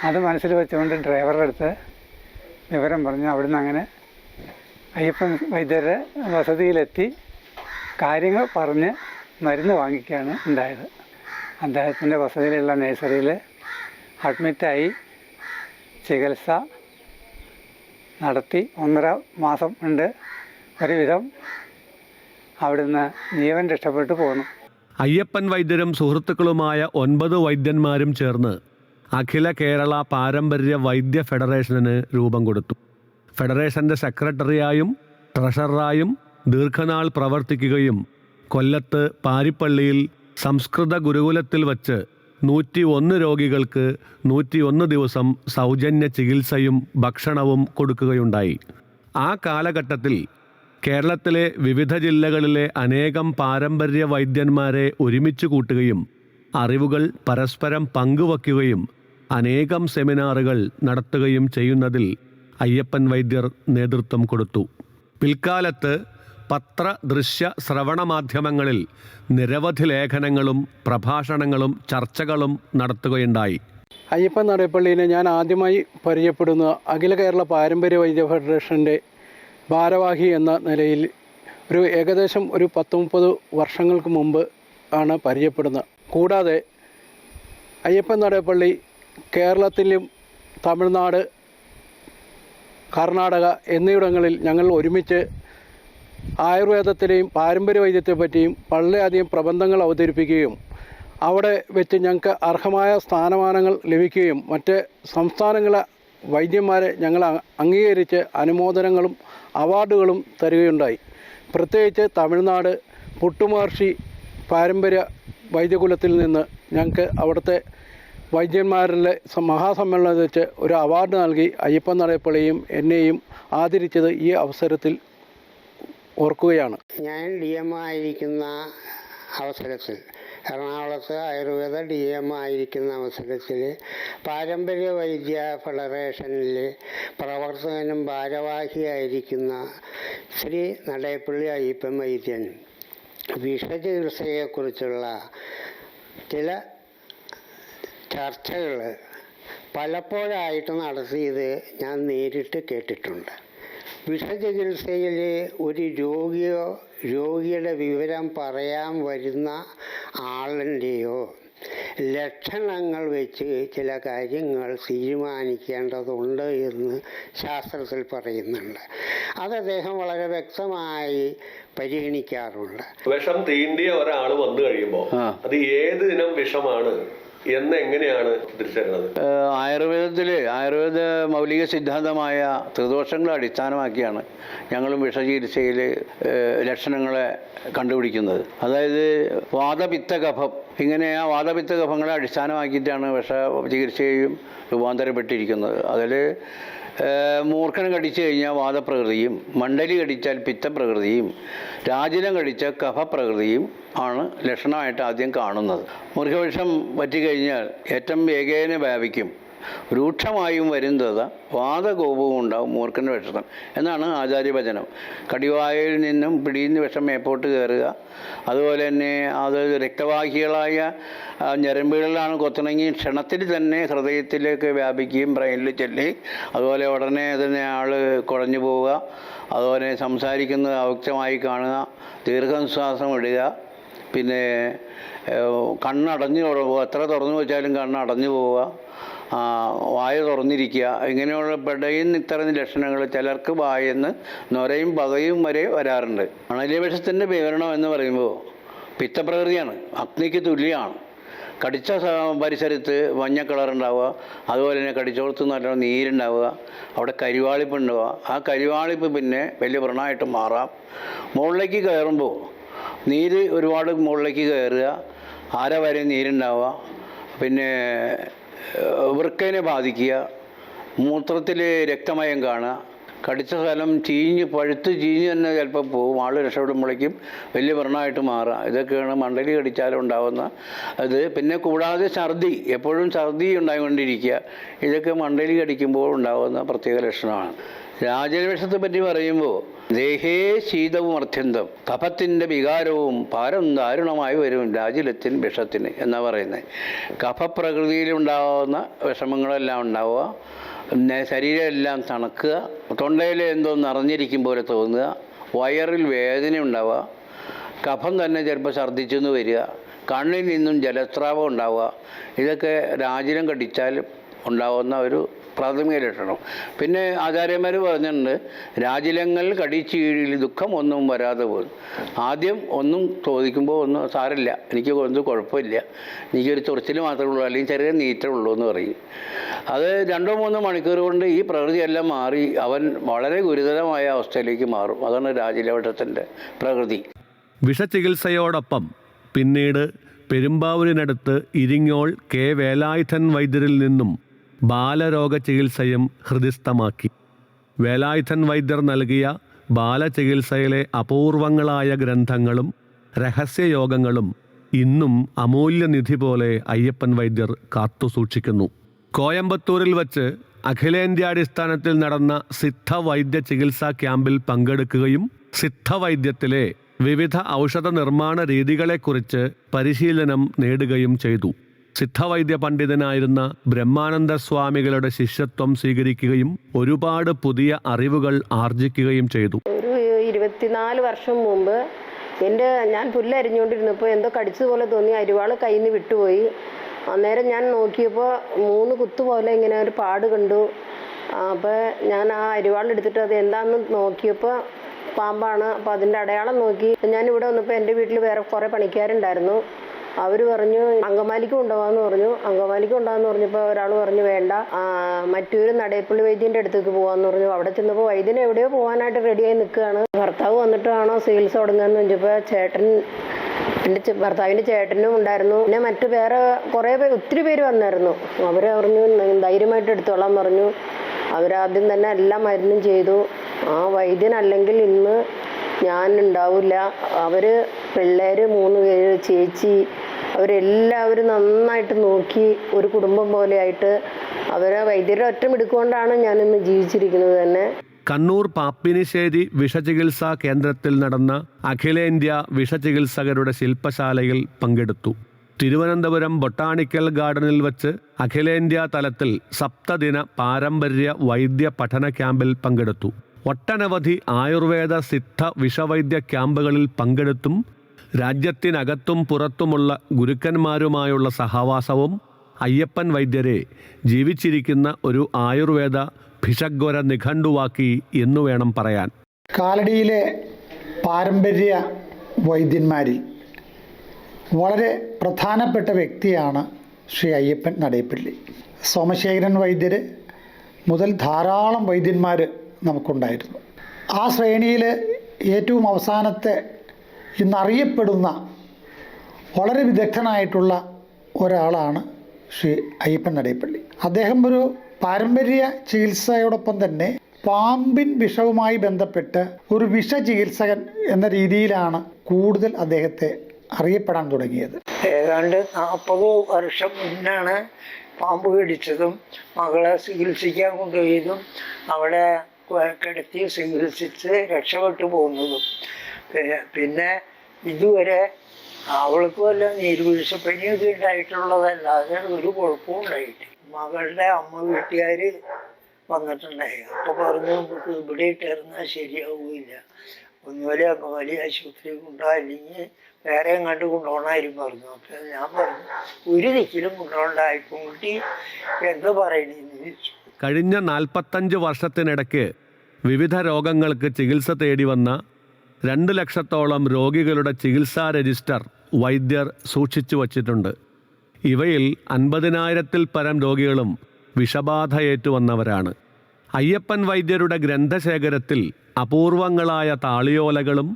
അത് മനസ്സിൽ വെച്ചുകൊണ്ട് ഡ്രൈവറുടെ അടുത്ത് വിവരം പറഞ്ഞു. അവിടുന്ന് അങ്ങനെ അയ്യപ്പൻ വൈദ്യരുടെ വസതിയിലെത്തി കാര്യങ്ങൾ പറഞ്ഞ് മരുന്ന് വാങ്ങിക്കുകയാണ് ഉണ്ടായത്. അദ്ദേഹത്തിൻ്റെ വസതിയിലുള്ള നഴ്സറിയിൽ അഡ്മിറ്റായി ചികിത്സ നടത്തി 1.5 മാസം ഉണ്ട് ഒരുവിധം അവിടുന്ന് ജീവൻ രക്ഷപ്പെട്ടു പോന്നു. അയ്യപ്പൻ വൈദ്യരും സുഹൃത്തുക്കളുമായ 9 വൈദ്യന്മാരും ചേർന്ന് അഖില കേരള പാരമ്പര്യ വൈദ്യ ഫെഡറേഷന് രൂപം കൊടുത്തു. ഫെഡറേഷൻ്റെ സെക്രട്ടറിയായും ട്രഷററായും ദീർഘനാൾ പ്രവർത്തിക്കുകയും കൊല്ലത്ത് പാരിപ്പള്ളിയിൽ സംസ്കൃത ഗുരുകുലത്തിൽ വച്ച് 101 രോഗികൾക്ക് 101 ദിവസം സൗജന്യ ചികിത്സയും ഭക്ഷണവും കൊടുക്കുകയുണ്ടായി. ആ കാലഘട്ടത്തിൽ കേരളത്തിലെ വിവിധ ജില്ലകളിലെ അനേകം പാരമ്പര്യ വൈദ്യന്മാരെ ഒരുമിച്ച് കൂട്ടുകയും അറിവുകൾ പരസ്പരം പങ്കുവയ്ക്കുകയും അനേകം സെമിനാറുകൾ നടത്തുകയും ചെയ്യുന്നതിൽ അയ്യപ്പൻ വൈദ്യർ നേതൃത്വം കൊടുത്തു. പിൽക്കാലത്ത് പത്ര, ദൃശ്യ, ശ്രവണ മാധ്യമങ്ങളിൽ നിരവധി ലേഖനങ്ങളും പ്രഭാഷണങ്ങളും ചർച്ചകളും നടത്തുകയുണ്ടായി. അയ്യപ്പൻ നടേപ്പള്ളിനെ ഞാൻ ആദ്യമായി പരിചയപ്പെടുന്ന അഖില കേരള പാരമ്പര്യ വൈദ്യ ഫെഡറേഷൻ്റെ ഭാരവാഹി എന്ന നിലയിൽ ഏകദേശം ഒരു 10-30 വർഷങ്ങൾക്ക് മുമ്പ് ആണ് പരിചയപ്പെടുന്നത്. കൂടാതെ അയ്യപ്പൻ നടപ്പള്ളി കേരളത്തിലും തമിഴ്നാട്, കർണാടക എന്നിവിടങ്ങളിൽ ഞങ്ങൾ ഒരുമിച്ച് ആയുർവേദത്തിലെയും പാരമ്പര്യ വൈദ്യത്തെപ്പറ്റിയും വളരെയധികം പ്രബന്ധങ്ങൾ അവതരിപ്പിക്കുകയും അവിടെ വെച്ച് ഞങ്ങൾക്ക് അർഹമായ സ്ഥാനമാനങ്ങൾ ലഭിക്കുകയും മറ്റ് സംസ്ഥാനങ്ങളെ വൈദ്യന്മാരെ ഞങ്ങൾ അംഗീകരിച്ച് അനുമോദനങ്ങളും അവാർഡുകളും തരികയുണ്ടായി. പ്രത്യേകിച്ച് തമിഴ്നാട് പുട്ടുമഹർഷി പാരമ്പര്യ വൈദ്യകുലത്തിൽ നിന്ന് ഞങ്ങൾക്ക് അവിടുത്തെ വൈദ്യന്മാരിലെ മഹാസമ്മേളനത്തിൽ വെച്ച് ഒരു അവാർഡ് നൽകി അയ്യപ്പൻ നടപ്പള്ളിയും എന്നെയും ആദരിച്ചത് ഈ അവസരത്തിൽ ഓർക്കുകയാണ്. ഞാൻ DM ആയിരിക്കുന്ന അവസരത്തിൽ, എറണാകുളത്ത് ആയുർവേദ DM ആയിരിക്കുന്ന അവസരത്തിൽ പാരമ്പര്യ വൈദ്യ ഫെഡറേഷനിൽ പ്രവർത്തകനും ഭാരവാഹിയായിരിക്കുന്ന ശ്രീ നടേപ്പള്ളി അയ്യപ്പൻ വൈദ്യൻ വിഷചികിത്സയെക്കുറിച്ചുള്ള ചില ചർച്ചകൾ പലപ്പോഴായിട്ട് നടത്തിയത് ഞാൻ നേരിട്ട് കേട്ടിട്ടുണ്ട്. വിഷചികിത്സയിൽ ഒരു രോഗിയുടെ വിവരം പറയാൻ വരുന്ന ആളിൻ്റെയോ ലക്ഷണങ്ങൾ വെച്ച് ചില കാര്യങ്ങൾ തീരുമാനിക്കേണ്ടതുണ്ട് എന്ന് ശാസ്ത്രത്തിൽ പറയുന്നുണ്ട്. അത് അദ്ദേഹം വളരെ വ്യക്തമായി പരിഗണിക്കാറുണ്ട്. വിഷം തീണ്ടിയ ഒരാൾ വന്നു കഴിയുമ്പോൾ അത് ഏത് ഇനം വിഷമാണ് എങ്ങനെയാണ് തിരിച്ചറിയുന്നത്? ആയുർവേദ മൗലിക സിദ്ധാന്തമായ ത്രിദോഷങ്ങളെ അടിസ്ഥാനമാക്കിയാണ് ഞങ്ങളും വിഷചികിത്സയിൽ ലക്ഷണങ്ങളെ കണ്ടുപിടിക്കുന്നത്. അതായത് വാതപിത്ത കഫം, ഇങ്ങനെ ആ വാതപിത്ത കഫങ്ങളെ അടിസ്ഥാനമാക്കിയിട്ടാണ് വിഷ ചികിത്സയും രൂപാന്തരപ്പെട്ടിരിക്കുന്നത്. അതിൽ മൂർഖനം കടിച്ചു കഴിഞ്ഞാൽ വാദപ്രകൃതിയും, മണ്ഡലി കടിച്ചാൽ പിത്തപ്രകൃതിയും, രാജിനം കടിച്ചാൽ കഫപ്രകൃതിയും ആണ് ലക്ഷണമായിട്ട് ആദ്യം കാണുന്നത്. മൂർഖവിഷം പറ്റിക്കഴിഞ്ഞാൽ ഏറ്റവും വേഗേന വ്യാപിക്കും, രൂക്ഷമായും വരുന്നത് വാദകോപവും ഉണ്ടാവും മൂർഖൻ്റെ വിഷം എന്നാണ് ആചാര്യവചനം. കടിവായിൽ നിന്നും പിടിയുന്ന വിഷം മേപ്പോട്ട് കയറുക, അതുപോലെ തന്നെ അത് രക്തവാഹികളായ ഞരമ്പുകളിലാണ് കൊത്തണമെങ്കിൽ ക്ഷണത്തിൽ തന്നെ ഹൃദയത്തിലേക്ക് വ്യാപിക്കുകയും ബ്രെയിനിൽ ചെല്ലി അതുപോലെ ഉടനെ തന്നെ ആൾ കുഴഞ്ഞു പോവുക, അതുപോലെ സംസാരിക്കുന്നത് അവ്യക്തമായി കാണുക, ദീർഘനിശ്വാസം ഇടുക, പിന്നെ കണ്ണടഞ്ഞു പോവുക, എത്ര തുറന്നു വെച്ചാലും കണ്ണടഞ്ഞു പോവുക, വായ തുറന്നിരിക്കുക, ഇങ്ങനെയുള്ള പെടയുന്ന ഇത്തരം ലക്ഷണങ്ങൾ ചിലർക്ക് വായെന്ന് നൊരയും പകയും വരെ വരാറുണ്ട്. അണലിയ വിഷത്തിൻ്റെ വിവരണം എന്ന് പറയുമ്പോൾ പിത്തപ്രകൃതിയാണ്, അഗ്നിക്ക് തുല്യമാണ്. കടിച്ച പരിസരത്ത് മഞ്ഞ കളറുണ്ടാവുക, അതുപോലെ തന്നെ കടിച്ചോളത്ത് നല്ലോണം നീരുണ്ടാവുക, അവിടെ കരിവാളിപ്പ് ഉണ്ടാവുക, ആ കരിവാളിപ്പ് പിന്നെ വലിയ വ്രണമായിട്ട് മാറാം. മുകളിലേക്ക് കയറുമ്പോൾ നീര് ഒരുപാട് മുകളിലേക്ക് കയറുക, അര വരെ നീരുണ്ടാവുക, പിന്നെ വൃക്കനെ ബാധിക്കുക, മൂത്രത്തിൽ രക്തമയം കാണുക, കടിച്ച സ്ഥലം പഴുത്ത് ചീഞ്ഞ് തന്നെ ചിലപ്പോൾ പോകും, ആൾ രക്ഷപ്പെടുമ്പോഴേക്കും വലിയ വ്രണമായിട്ട് മാറുക. ഇതൊക്കെയാണ് മണ്ഡലി കടിച്ചാലും ഉണ്ടാകുന്ന ഇത്. പിന്നെ കൂടാതെ ഛർദി, എപ്പോഴും ഛർദി ഉണ്ടായിക്കൊണ്ടിരിക്കുക, ഇതൊക്കെ മണ്ഡലി കടിക്കുമ്പോൾ ഉണ്ടാകുന്ന പ്രത്യേക ലക്ഷണമാണ്. രാജവിഷത്തെ പറ്റി പറയുമ്പോൾ ദേഹേ ശീതവും അർത്ഥ്യന്തം, കഫത്തിൻ്റെ വികാരവും ഭാരം ദാരുണമായി വരും രാജിലത്തിൻ വിഷത്തിന് എന്നാ പറയുന്നത്. കഫപ്രകൃതിയിലുണ്ടാകുന്ന വിഷമങ്ങളെല്ലാം ഉണ്ടാവുക, പിന്നെ ശരീരമെല്ലാം തണുക്കുക, തൊണ്ടയിൽ എന്തോ നിറഞ്ഞിരിക്കും പോലെ തോന്നുക, വയറിൽ വേദന ഉണ്ടാവുക, കഫം തന്നെ ചിലപ്പോൾ ഛർദ്ദിച്ചെന്ന് വരിക, കണ്ണിൽ നിന്നും ജലസ്രാവം ഉണ്ടാവുക, ഇതൊക്കെ രാജിനം കടിച്ചാൽ ഉണ്ടാവുന്ന ഒരു പ്രാഥമിക ലക്ഷണം. പിന്നെ ആചാര്യന്മാർ പറഞ്ഞിട്ടുണ്ട്, രാജിലങ്ങൾ കടിച്ചീഴിൽ ദുഃഖമൊന്നും വരാതെ പോകും. ആദ്യം ഒന്നും ചോദിക്കുമ്പോൾ ഒന്നും സാരമില്ല, എനിക്ക് ഒന്നും കുഴപ്പമില്ല, എനിക്കൊരു ചൊറിച്ചിൽ മാത്രമേ ഉള്ളൂ, അല്ലെങ്കിൽ ചെറിയ നീറ്റേ ഉള്ളൂ എന്ന് പറയും. അത് 2-3 മണിക്കൂർ കൊണ്ട് ഈ പ്രകൃതിയെല്ലാം മാറി അവൻ വളരെ ഗുരുതരമായ അവസ്ഥയിലേക്ക് മാറും. അതാണ് രാജിലവട്ടത്തിൻ്റെ പ്രകൃതി. വിഷചികിത്സയോടൊപ്പം പിന്നീട് പെരുമ്പാവൂരിനടുത്ത് ഇരിങ്ങോൾ K. വേലായുധൻ വൈദ്യരിൽ നിന്നും ബാലരോഗ ചികിത്സയും ഹൃദിസ്ഥമാക്കി. വേലായുധൻ വൈദ്യർ നൽകിയ ബാലചികിത്സയിലെ അപൂർവങ്ങളായ ഗ്രന്ഥങ്ങളും രഹസ്യയോഗങ്ങളും ഇന്നും അമൂല്യനിധി പോലെ അയ്യപ്പൻ വൈദ്യർ കാത്തുസൂക്ഷിക്കുന്നു. കോയമ്പത്തൂരിൽ വച്ച് അഖിലേന്ത്യാടിസ്ഥാനത്തിൽ നടന്ന സിദ്ധവൈദ്യ ചികിത്സാ ക്യാമ്പിൽ പങ്കെടുക്കുകയും സിദ്ധവൈദ്യത്തിലെ വിവിധ ഔഷധ നിർമ്മാണ രീതികളെക്കുറിച്ച് പരിശീലനം നേടുകയും ചെയ്തു. സിദ്ധവൈദ്യ പണ്ഡിതനായിരുന്ന ബ്രഹ്മാനന്ദ സ്വാമികളുടെ ശിഷ്യത്വം സ്വീകരിക്കുകയും ഒരുപാട് പുതിയ അറിവുകൾ ആർജിക്കുകയും ചെയ്തു. ഒരു 24 വർഷം മുമ്പ് ഞാൻ പുല്ലരിഞ്ഞുകൊണ്ടിരുന്നപ്പോൾ എന്തോ കടിച്ചതുപോലെ തോന്നി. അരിവാൾ കയ്യിൽ നിന്ന് വിട്ടുപോയി. അന്നേരം ഞാൻ നോക്കിയപ്പോൾ 3 കുത്തുപോലെ ഇങ്ങനെ ഒരു പാട് കണ്ടു. അപ്പോൾ ഞാൻ ആ അരിവാളെടുത്തിട്ട് അത് എന്താണെന്ന് നോക്കിയപ്പോൾ പാമ്പാണ്. അപ്പോൾ അതിൻ്റെ അടയാളം നോക്കി. ഞാനിവിടെ വന്നപ്പോൾ എൻ്റെ വീട്ടിൽ വേറെ കുറേ പണിക്കാരുണ്ടായിരുന്നു. അവർ പറഞ്ഞു അങ്കമാലിക്ക് കൊണ്ടുപോകാമെന്ന് പറഞ്ഞു. അങ്കമാലിക്ക് കൊണ്ടുപോകാമെന്ന് പറഞ്ഞപ്പോൾ ഒരാൾ പറഞ്ഞു വേണ്ട, മറ്റൊരു നടേപ്പള്ളി വൈദ്യൻ്റെ അടുത്തേക്ക് പോകാമെന്ന് പറഞ്ഞു. അവിടെ ചെന്നപ്പോൾ വൈദ്യൻ എവിടെയോ പോകാനായിട്ട് റെഡിയായി നിൽക്കുകയാണ്. ഭർത്താവ് വന്നിട്ടാണോ ചികിത്സ തുടങ്ങുകയെന്ന് ചോദിച്ചപ്പോൾ ഭർത്താവിൻ്റെ ചേട്ടനും ഉണ്ടായിരുന്നു. പിന്നെ മറ്റു വേറെ ഒത്തിരി പേര് വന്നായിരുന്നു. അവർ പറഞ്ഞു ധൈര്യമായിട്ട് എടുത്തോളാൻ പറഞ്ഞു. അവരാദ്യം തന്നെ എല്ലാ മരുന്നും ചെയ്തു. ആ വൈദ്യനല്ലെങ്കിൽ ഇന്ന് ഞാൻ ഉണ്ടാവില്ല. അവർ പിള്ളേർ 3 പേര്, ചേച്ചി, അവരെല്ലാവരും നന്നായിട്ട് നോക്കി ഒരു കുടുംബം പോലെയായിട്ട് അവരെ വൈദ്യരുടെ ഒറ്റ മിടുക്കൊണ്ടാണ് ഞാനിന്ന് ജീവിച്ചിരിക്കുന്നത് തന്നെ. കണ്ണൂർ പാപ്പിനിശ്ശേരി വിഷചികിത്സാ കേന്ദ്രത്തിൽ നടന്ന അഖിലേന്ത്യാ വിഷചികിത്സകരുടെ ശില്പശാലയിൽ പങ്കെടുത്തു. തിരുവനന്തപുരം ബൊട്ടാണിക്കൽ ഗാർഡനിൽ വച്ച് അഖിലേന്ത്യാ തലത്തിൽ 7 ദിന പാരമ്പര്യ വൈദ്യ പഠന ക്യാമ്പിൽ പങ്കെടുത്തു. ഒട്ടനവധി ആയുർവേദ സിദ്ധ വിഷവൈദ്യ ക്യാമ്പുകളിൽ പങ്കെടുത്തും രാജ്യത്തിനകത്തും പുറത്തുമുള്ള ഗുരുക്കന്മാരുമായുള്ള സഹവാസവും അയ്യപ്പൻ വൈദ്യരെ ജീവിച്ചിരിക്കുന്ന ഒരു ആയുർവേദ ഭിഷഗ്വര നിഘണ്ടുവാക്കി എന്നു വേണം പറയാൻ. കാലടിയിലെ പാരമ്പര്യ വൈദ്യന്മാരിൽ വളരെ പ്രധാനപ്പെട്ട വ്യക്തിയാണ് ശ്രീ അയ്യപ്പൻ നടേപ്പള്ളി. സോമശേഖരൻ വൈദ്യർ മുതൽ ധാരാളം വൈദ്യന്മാർ നമുക്കുണ്ടായിരുന്നു. ആ ശ്രേണിയിൽ ഏറ്റവും അവസാനത്തെ ഇന്നറിയപ്പെടുന്ന വളരെ വിദഗ്ധനായിട്ടുള്ള ഒരാളാണ് ശ്രീ അയ്യപ്പൻ നടേപ്പള്ളി. അദ്ദേഹം ഒരു പാരമ്പര്യ ചികിത്സയോടൊപ്പം തന്നെ പാമ്പിൻ വിഷവുമായി ബന്ധപ്പെട്ട് ഒരു വിഷചികിത്സകൻ എന്ന രീതിയിലാണ് കൂടുതൽ അദ്ദേഹത്തെ അറിയപ്പെടാൻ തുടങ്ങിയത്. ഏതാണ്ട് 40 വർഷം മുന്നാണ് പാമ്പ് കടിച്ചതും മകളെ ചികിത്സിക്കാൻ കൊണ്ടുപോയതും അവിടെ കിടത്തി ചികിത്സിച്ച് രക്ഷപ്പെട്ടു പോകുന്നതും. പിന്നെ ഇതുവരെ അവൾക്ക് വല്ല നീർവീഴ്ചപ്പനിയൊക്കെ ഉണ്ടായിട്ടുള്ളതല്ലാതെ ഒരു കുഴപ്പവും ഉണ്ടായിട്ട്. മകളുടെ അമ്മ വീട്ടുകാർ വന്നിട്ടുണ്ടായി. അപ്പോൾ പറഞ്ഞു നമുക്ക് ഇവിടെ ഇട്ടിരുന്നാൽ ശരിയാവില്ല, ഒന്നുപോലെ അങ്കമാലി ആശുപത്രി കൊണ്ടുപോകാൻ, അല്ലെങ്കിൽ വേറെ എങ്ങാണ്ട് കൊണ്ടുപോകണമായിരുന്നു പറഞ്ഞു. അപ്പോൾ ഞാൻ പറഞ്ഞു ഒരു ദിക്കിലും കൊണ്ടുപോകണ്ടായിപ്പം കുട്ടി എന്താ പറയണേന്ന് ചോദിച്ചു. കഴിഞ്ഞ 45 വർഷത്തിനിടയ്ക്ക് വിവിധ രോഗങ്ങൾക്ക് ചികിത്സ തേടി വന്ന 2 ലക്ഷത്തോളം രോഗികളുടെ ചികിത്സാ രജിസ്റ്റർ വൈദ്യർ സൂക്ഷിച്ചു വച്ചിട്ടുണ്ട്. ഇവയിൽ 50,000-ൽ പരം രോഗികളും വിഷബാധയേറ്റു വന്നവരാണ്. അയ്യപ്പൻ വൈദ്യരുടെ ഗ്രന്ഥശേഖരത്തിൽ അപൂർവങ്ങളായ താളിയോലകളും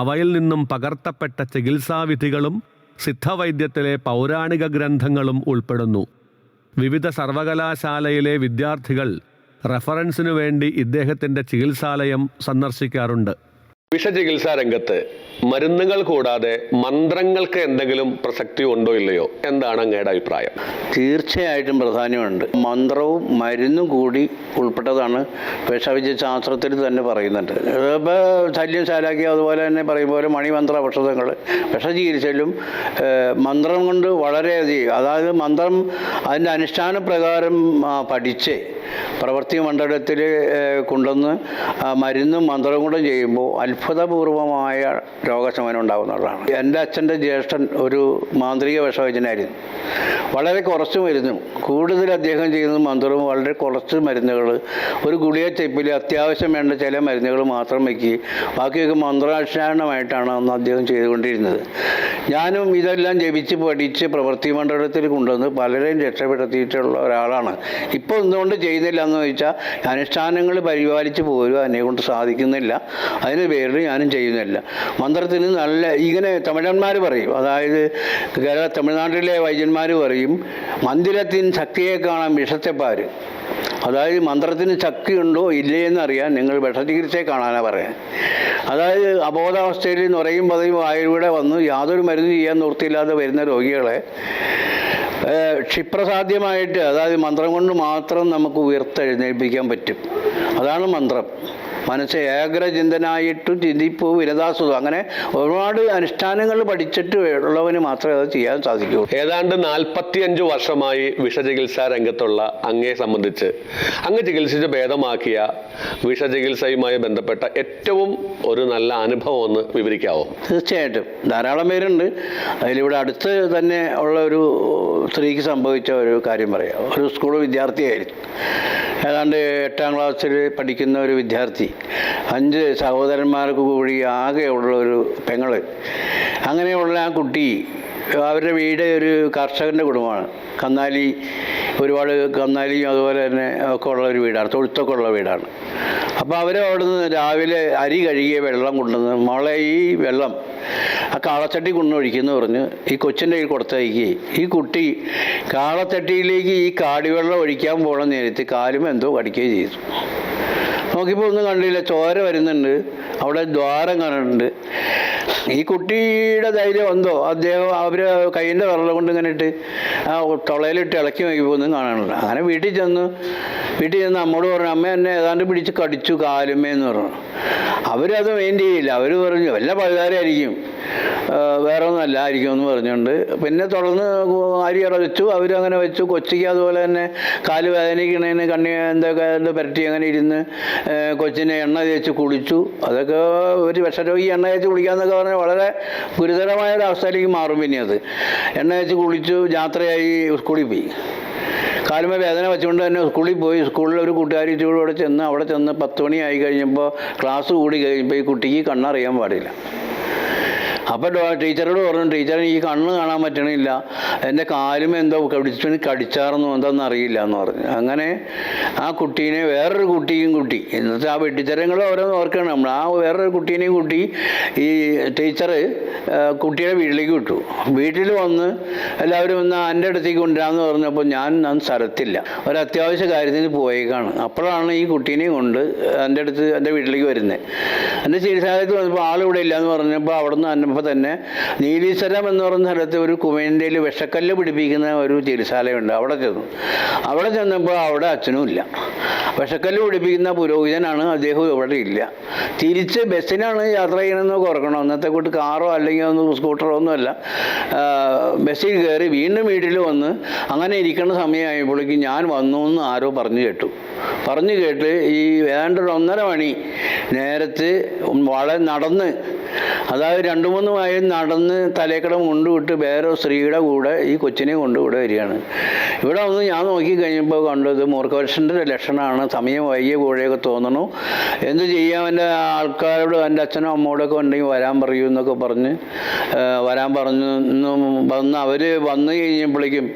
അവയിൽ നിന്നും പകർത്തപ്പെട്ട ചികിത്സാവിധികളും സിദ്ധവൈദ്യത്തിലെ പൗരാണിക ഗ്രന്ഥങ്ങളും ഉൾപ്പെടുന്നു. വിവിധ സർവകലാശാലയിലെ വിദ്യാർത്ഥികൾ റഫറൻസിനു വേണ്ടി ഇദ്ദേഹത്തിൻ്റെ ചികിത്സാലയം സന്ദർശിക്കാറുണ്ട്. വിഷചികിത്സാ രംഗത്ത് മരുന്നുകൾ കൂടാതെ മന്ത്രങ്ങൾക്ക് എന്തെങ്കിലും പ്രസക്തി ഉണ്ടോ ഇല്ലയോ? എന്താണ് അങ്ങയുടെ അഭിപ്രായം? തീർച്ചയായിട്ടും പ്രാധാന്യമുണ്ട്. മന്ത്രവും മരുന്നും കൂടി ഉൾപ്പെട്ടതാണ് വിഷവിദ്യ ശാസ്ത്രത്തിൽ തന്നെ പറയുന്നുണ്ട്. ഇപ്പോൾ ശല്യശാലാക്കി അതുപോലെ തന്നെ പറയും പോലെ മണിമന്ത്ര ഔഷധങ്ങൾ വിഷചികിത്സയിലും മന്ത്രം കൊണ്ട് വളരെയധികം, അതായത് മന്ത്രം അതിൻ്റെ അനുഷ്ഠാന പ്രകാരം പഠിച്ച് പ്രവൃത്തി മണ്ഡലത്തിൽ കൊണ്ടുവന്ന് മരുന്നും മന്ത്രവും കൂടെ ചെയ്യുമ്പോൾ അത്ഭുതപൂർവമായ രോഗശമനം ഉണ്ടാകുന്നതാണ്. എൻ്റെ അച്ഛൻ്റെ ജ്യേഷ്ഠൻ ഒരു മാന്ത്രിക വിഷവൈദ്യനായിരുന്നു. വളരെ കുറച്ച് മരുന്നും കൂടുതൽ അദ്ദേഹം ചെയ്യുന്നത് മന്ത്രവും വളരെ കുറച്ച് മരുന്നുകൾ, ഒരു ഗുളിക ചെപ്പിൽ അത്യാവശ്യം വേണ്ട ചില മരുന്നുകൾ മാത്രം വയ്ക്കുകയും ബാക്കിയൊക്കെ മന്ത്രാനുഷ്ഠാനമായിട്ടാണ് അന്ന് അദ്ദേഹം ചെയ്തുകൊണ്ടിരുന്നത്. ഞാനും ഇതെല്ലാം ജപിച്ച് പഠിച്ച് പ്രവൃത്തി മണ്ഡലത്തിൽ കൊണ്ടുവന്ന് പലരെയും രക്ഷപ്പെടുത്തിയിട്ടുള്ള ഒരാളാണ്. ഇപ്പോൾ എന്തുകൊണ്ട് ചെയ്യുന്നില്ല എന്ന് ചോദിച്ചാൽ അനുഷ്ഠാനങ്ങൾ പരിപാലിച്ച് പോരുക എന്നെക്കൊണ്ട് സാധിക്കുന്നില്ല. അതിന് പേരിൽ ഞാനും ചെയ്യുന്നില്ല. മന്ത്രത്തിന് നല്ല ഇങ്ങനെ തമിഴന്മാർ പറയും, അതായത് തമിഴ്നാട്ടിലെ വൈദ്യന്മാർ പറയും മന്ദിരത്തിന് ശക്തിയെ കാണാൻ വിഷത്തെപ്പാർ. അതായത് മന്ത്രത്തിന് ശക്തിയുണ്ടോ ഇല്ലേ എന്നറിയാൻ നിങ്ങൾ വിഷചികിത്സയെ കാണാനാണ് പറയാൻ. അതായത് അബോധാവസ്ഥയിൽ നുരയും പതയും ആയുർവേദ വന്ന് യാതൊരു മരുന്ന് ചെയ്യാൻ നിവൃത്തിയില്ലാതെ വരുന്ന രോഗികളെ ക്ഷിപ്രസാധ്യമായിട്ട്, അതായത് മന്ത്രം കൊണ്ട് മാത്രം നമുക്ക് ഉയർത്തെഴുന്നേൽപ്പിക്കാൻ പറ്റും. അതാണ് മന്ത്രം. മനസ്സ് ഏകാഗ്രചിന്തനായിട്ടു ചിന്തിപ്പൂ വിരതാസുഖം, അങ്ങനെ ഒരുപാട് അനുഷ്ഠാനങ്ങൾ പഠിച്ചിട്ട് ഉള്ളവന് മാത്രമേ അത് ചെയ്യാൻ സാധിക്കൂ. ഏതാണ്ട് 45 വർഷമായി വിഷചികിത്സാ രംഗത്തുള്ള അങ്ങയെ സംബന്ധിച്ച് അങ്ങ് ചികിത്സിച്ച് ഭേദമാക്കിയ വിഷചികിത്സയുമായി ബന്ധപ്പെട്ട ഏറ്റവും ഒരു നല്ല അനുഭവം ഒന്ന് വിവരിക്കാവോ? തീർച്ചയായിട്ടും ധാരാളം പേരുണ്ട്. അതിലിവിടെ അടുത്ത് തന്നെ ഉള്ള ഒരു സ്ത്രീക്ക് സംഭവിച്ച ഒരു കാര്യം പറയാം. ഒരു സ്കൂൾ വിദ്യാർത്ഥിയായിരുന്നു. ഏതാണ്ട് 8ാം ക്ലാസ്സിൽ പഠിക്കുന്ന ഒരു വിദ്യാർത്ഥി, 5 സഹോദരന്മാർക്ക് കൂടി ആകെയുള്ള ഒരു പെങ്ങള്. അങ്ങനെയുള്ള ആ കുട്ടി, അവരുടെ വീട് ഒരു കർഷകൻ്റെ കുടുംബമാണ്. കന്നാലി, ഒരുപാട് കന്നാലിയും അതുപോലെ തന്നെ ഒക്കെ ഉള്ള ഒരു വീടാണ്, തൊഴുത്തൊക്കെ ഉള്ള വീടാണ്. അപ്പോൾ അവർ അവിടുന്ന് രാവിലെ അരി കഴുകിയ വെള്ളം കൊണ്ടുവന്ന്, മോളെ ഈ വെള്ളം ആ കാളച്ചട്ടി കൊണ്ടൊഴിക്കുന്നു പറഞ്ഞ് ഈ കൊച്ചിൻ്റെ കയ്യിൽ കൊടുത്തയക്കുകയും ഈ കുട്ടി കാളച്ചട്ടിയിലേക്ക് ഈ കാടിവെള്ളം ഒഴിക്കാൻ പോകണ നേരത്ത് കാലും എന്തോ കടിക്കുകയും ചെയ്തു. നോക്കിയപ്പോൾ ഒന്നും കണ്ടില്ല, ചോര വരുന്നുണ്ട്, അവിടെ ദ്വാരം കണ്ടിട്ടുണ്ട്. ഈ കുട്ടിയുടെ ധൈര്യം എന്തോ അദ്ദേഹം അവർ കയ്യിൻ്റെ വിരൽ കൊണ്ട് ഇങ്ങനെ ഇട്ട് ആ തുളയിലിട്ട് ഇളക്കി നോക്കിയപ്പോൾ ഒന്നും കാണാനില്ല. അങ്ങനെ വീട്ടിൽ ചെന്ന് അമ്മോട് പറഞ്ഞു, അമ്മ എന്നെ ഏതാണ്ട് പിടിച്ച് കടിച്ചു കാലുമേന്ന് പറഞ്ഞു. അവരത് മെയിൻ ചെയ്യില്ല. അവർ പറഞ്ഞു വല്ല പഴുതാരായിരിക്കും, വേറെ ഒന്നും അല്ലായിരിക്കും എന്ന് പറഞ്ഞുകൊണ്ട് പിന്നെ തുടർന്ന് അരി അടച്ചു. അവരങ്ങനെ വെച്ചു. കൊച്ചിക്ക് അതുപോലെ തന്നെ കാല് വേദനിക്കണേന് എന്തൊക്കെ പുരട്ടി അങ്ങനെ ഇരുന്ന് കൊച്ചിനെ എണ്ണ തേച്ച് കുളിച്ചു. അതൊക്കെ ഒരു വിഷരോഗി എണ്ണ തേച്ച് കുളിക്കാന്നൊക്കെ പറഞ്ഞാൽ വളരെ ഗുരുതരമായ ഒരു അവസ്ഥയിലേക്ക് മാറും. പിന്നെ അത് എണ്ണ തേച്ച് കുളിച്ചു, യാത്രയായി സ്കൂളിൽ പോയി. കാലുമ വേദന വെച്ചുകൊണ്ട് തന്നെ സ്കൂളിൽ പോയി. സ്കൂളിൽ ഒരു കൂട്ടുകാരി ചൂടോടെ ചെന്ന് അവിടെ ചെന്ന് 10 മണി ആയി കഴിഞ്ഞപ്പോൾ ക്ലാസ് കൂടി കഴിഞ്ഞപ്പോൾ ഈ കുട്ടിക്ക് കണ്ണറിയാൻ പാടില്ല. അപ്പോൾ ടീച്ചറോട് പറഞ്ഞു, ടീച്ചർ ഈ കണ്ണ് കാണാൻ പറ്റണില്ല, എൻ്റെ കാലും എന്തോ കടിച്ചാർന്നു, എന്താണെന്ന് അറിയില്ല എന്ന് പറഞ്ഞു. അങ്ങനെ ആ കുട്ടീനെ വേറൊരു കുട്ടിയും കൂട്ടി, എന്നിട്ട് ആ വെട്ടിത്തരങ്ങൾ ഓരോന്ന് ഓർക്കണം നമ്മൾ. ആ വേറൊരു കുട്ടീനെയും കൂട്ടി ഈ ടീച്ചർ കുട്ടിയുടെ വീട്ടിലേക്ക് വിട്ടു. വീട്ടിൽ വന്ന് എല്ലാവരും ഒന്ന് എൻ്റെ അടുത്തേക്ക് കൊണ്ടുവരാമെന്ന് പറഞ്ഞപ്പോൾ ഞാൻ സ്ഥലത്തില്ല, ഒരു അത്യാവശ്യ കാര്യത്തിന് പോയേക്കാണ്. അപ്പോഴാണ് ഈ കുട്ടീനെയും കൊണ്ട് എൻ്റെ വീട്ടിലേക്ക് വരുന്നത്. എൻ്റെ ചികിത്സാലയത്തിൽ വന്നപ്പോൾ ആളിവിടെ ഇല്ലയെന്ന് പറഞ്ഞപ്പോൾ അവിടെ നിന്ന് അപ്പോൾ തന്നെ നീലീശ്വരം എന്ന് പറയുന്ന സ്ഥലത്ത് ഒരു കുമേൻ്റെയിൽ വിഷക്കല്ല് പിടിപ്പിക്കുന്ന ഒരു ചികിത്സാലയമുണ്ട്. അവിടെ ചെന്നപ്പോൾ അവിടെ അച്ഛനും ഇല്ല. വിഷക്കല്ല് പിടിപ്പിക്കുന്ന പുരോഹിതനാണ്, അദ്ദേഹം ഇവിടെ ഇല്ല. തിരിച്ച് ബസ്സിനാണ് യാത്ര ചെയ്യണമെന്നൊക്കെ ഓർക്കണം. അന്നത്തെ കൂട്ട് കാറോ അല്ലെങ്കിൽ സ്കൂട്ടറോ ഒന്നുമല്ല. ബസ്സിൽ കയറി വീണ്ടും വീട്ടിൽ വന്ന് അങ്ങനെ ഇരിക്കുന്ന സമയമായപ്പോഴേക്കും ഞാൻ വന്നു എന്ന് ആരോ പറഞ്ഞു കേട്ട് ഈ ഏതാണ്ട് 1:30 മണി നേരത്ത് വളരെ നടന്ന്, അതായത് 2-3 മൈൽ നടന്ന് തലേക്കടം കൊണ്ടുവിട്ട് വേറെ സ്ത്രീയുടെ കൂടെ ഈ കൊച്ചിനെ കൊണ്ടുവിടെ വരികയാണ്. ഇവിടെ വന്ന് ഞാൻ നോക്കിക്കഴിഞ്ഞപ്പോൾ കണ്ടത് മൂർഖപുരുഷൻ്റെ ലക്ഷണമാണ്. സമയം വൈകിയ കൂടെയൊക്കെ തോന്നണു. എന്ത് ചെയ്യാൻ, എൻ്റെ ആൾക്കാരോട് എൻ്റെ അച്ഛനോ അമ്മയോടൊക്കെ ഉണ്ടെങ്കിൽ വരാൻ പറയൂ എന്നൊക്കെ പറഞ്ഞ് വന്ന് അവർ വന്നു കഴിഞ്ഞപ്പോഴേക്കും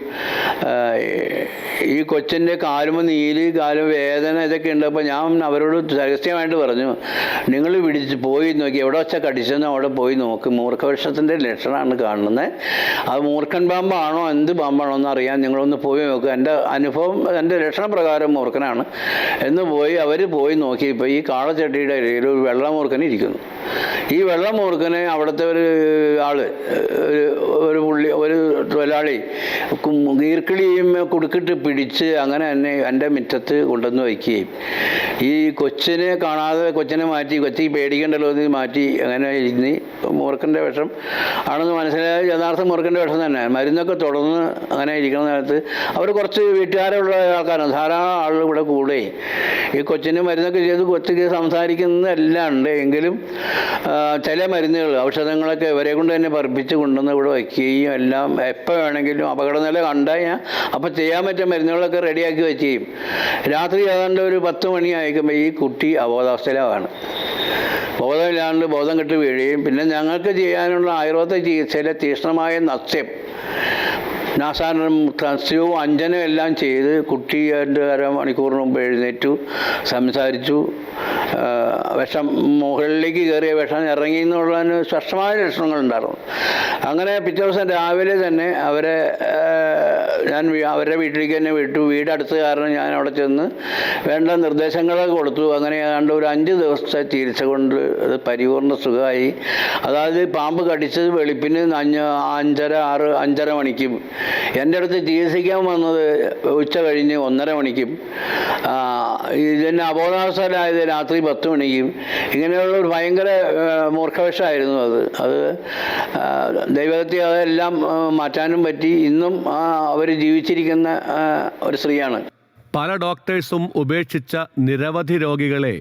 ഈ കൊച്ചിൻ്റെ കാലുമ നീല്, കാലും വേദന ഇതൊക്കെ ഉണ്ട്. അപ്പോൾ ഞാൻ അവരോട് രഹസ്യമായിട്ട് പറഞ്ഞു, നിങ്ങൾ പോയി നോക്കി എവിടെ വെച്ചാൽ കടിച്ചെന്ന് അവിടെ പോയി നോക്ക്, മൂർഖവൃക്ഷത്തിൻ്റെ ലക്ഷണമാണ് കാണുന്നത്. അത് മൂർഖൻ പാമ്പാണോ എന്ത് പാമ്പാണോ എന്ന് അറിയാൻ നിങ്ങളൊന്ന് പോയി നോക്കുക. എൻ്റെ അനുഭവം, എൻ്റെ ലക്ഷണപ്രകാരം മൂർഖനാണ് എന്ന് അവർ പോയി നോക്കിയപ്പോൾ ഈ കാളച്ചട്ടിയുടെ ഇടയിൽ ഒരു വെള്ളമൂർഖൻ ഇരിക്കുന്നു. ഈ വെള്ളമൂർഖനെ അവിടുത്തെ ഒരു ഒരു തൊഴിലാളി ഈർക്കിളിയും കുടുക്കിട്ട് പിടിച്ച് അങ്ങനെ തന്നെ എൻ്റെ മുറ്റത്ത് കൊണ്ടുവന്ന് വയ്ക്കുകയും ഈ കൊച്ചിനെ കാണാതെ കൊച്ചിനെ മാറ്റി, കൊച്ചി പേടിക്കേണ്ടല്ലോ എന്ന് മാറ്റി അങ്ങനെ ഇരുന്ന് മൂർഖൻ്റെ വിഷം ആണെന്ന് മനസ്സിലായി. യഥാർത്ഥ മൂർഖൻ്റെ വിഷം തന്നെ. മരുന്നൊക്കെ തുടർന്ന് അങ്ങനെ ഇരിക്കുന്ന നേരത്ത് അവർ കുറച്ച് വീട്ടുകാരുള്ള ആൾക്കാരാണ്, ധാരാളം ആളുകൾ ഇവിടെ കൂടെ ഈ കൊച്ചിന് മരുന്നൊക്കെ ചെയ്ത് കൊച്ചിക്ക് സംസാരിക്കുന്നതെല്ലാം ഉണ്ട്. എങ്കിലും ചില മരുന്നുകൾ, ഔഷധങ്ങളൊക്കെ ഇവരെ കൊണ്ട് തന്നെ പറപ്പിച്ച് കൊണ്ടുവന്ന് ഇവിടെ വയ്ക്കുകയും എല്ലാം എപ്പോൾ വേണമെങ്കിലും അപകടനില കണ്ടാൽ അപ്പോൾ ചെയ്യാൻ പറ്റിയ മരുന്നുകളൊക്കെ റെഡിയാക്കി വയ്ക്കുകയും രാത്രി ഏതാണ്ട് ഒരു 10 മണി ആയിക്കുമ്പോൾ ഈ കുട്ടി അബോധാവസ്ഥയിലാണ്. ബോധമില്ലാണ്ട് ബോധം കെട്ട് വീഴുകയും പിന്നെ ഞങ്ങൾക്ക് ചെയ്യാനുള്ള ആയുർവേദ ചികിത്സയിലെ തീക്ഷ്ണമായ സസ്യവും അഞ്ജനവും എല്ലാം ചെയ്ത് കുട്ടി 2.5 മണിക്കൂറിന് മുമ്പ് എഴുന്നേറ്റു, സംസാരിച്ചു. വിഷം മുകളിലേക്ക് കയറിയ വിഷം ഇറങ്ങി എന്നുള്ളതിന് സ്പഷ്ടമായ ലക്ഷണങ്ങളുണ്ടായിരുന്നു. അങ്ങനെ പിറ്റേ ദിവസം രാവിലെ തന്നെ ഞാൻ അവരുടെ വീട്ടിലേക്ക് തന്നെ വിട്ടു. വീടടുത്ത് കാരണം ഞാൻ അവിടെ ചെന്ന് വേണ്ട നിർദ്ദേശങ്ങളൊക്കെ കൊടുത്തു. അങ്ങനെ ഏതാണ്ട് ഒരു 5 ദിവസത്തെ ചികിത്സ കൊണ്ട് അത് പരിപൂർണ്ണ സുഖമായി. അതായത് പാമ്പ് കടിച്ചത് വെളുപ്പിന് 5:30 മണിക്കും എൻ്റെ അടുത്ത് ചികിത്സിക്കാൻ വന്നത് ഉച്ച കഴിഞ്ഞ് 1:30 മണിക്കും. ഇതിന് അബോധാവസ്ഥയിലായത് രാത്രി 10 മണിക്കും ഇങ്ങനെയുള്ള ഒരു ഭയങ്കര മൂർഖവേഷമായിരുന്നു അത് ദൈവത്തെ അതെല്ലാം മാറ്റാനും പറ്റി. ഇന്നും അവർ ജീവിച്ചിരിക്കുന്ന ഒരു സ്ത്രീയാണ്. പല ഡോക്ടേഴ്സും ഉപേക്ഷിച്ച നിരവധി രോഗികളെ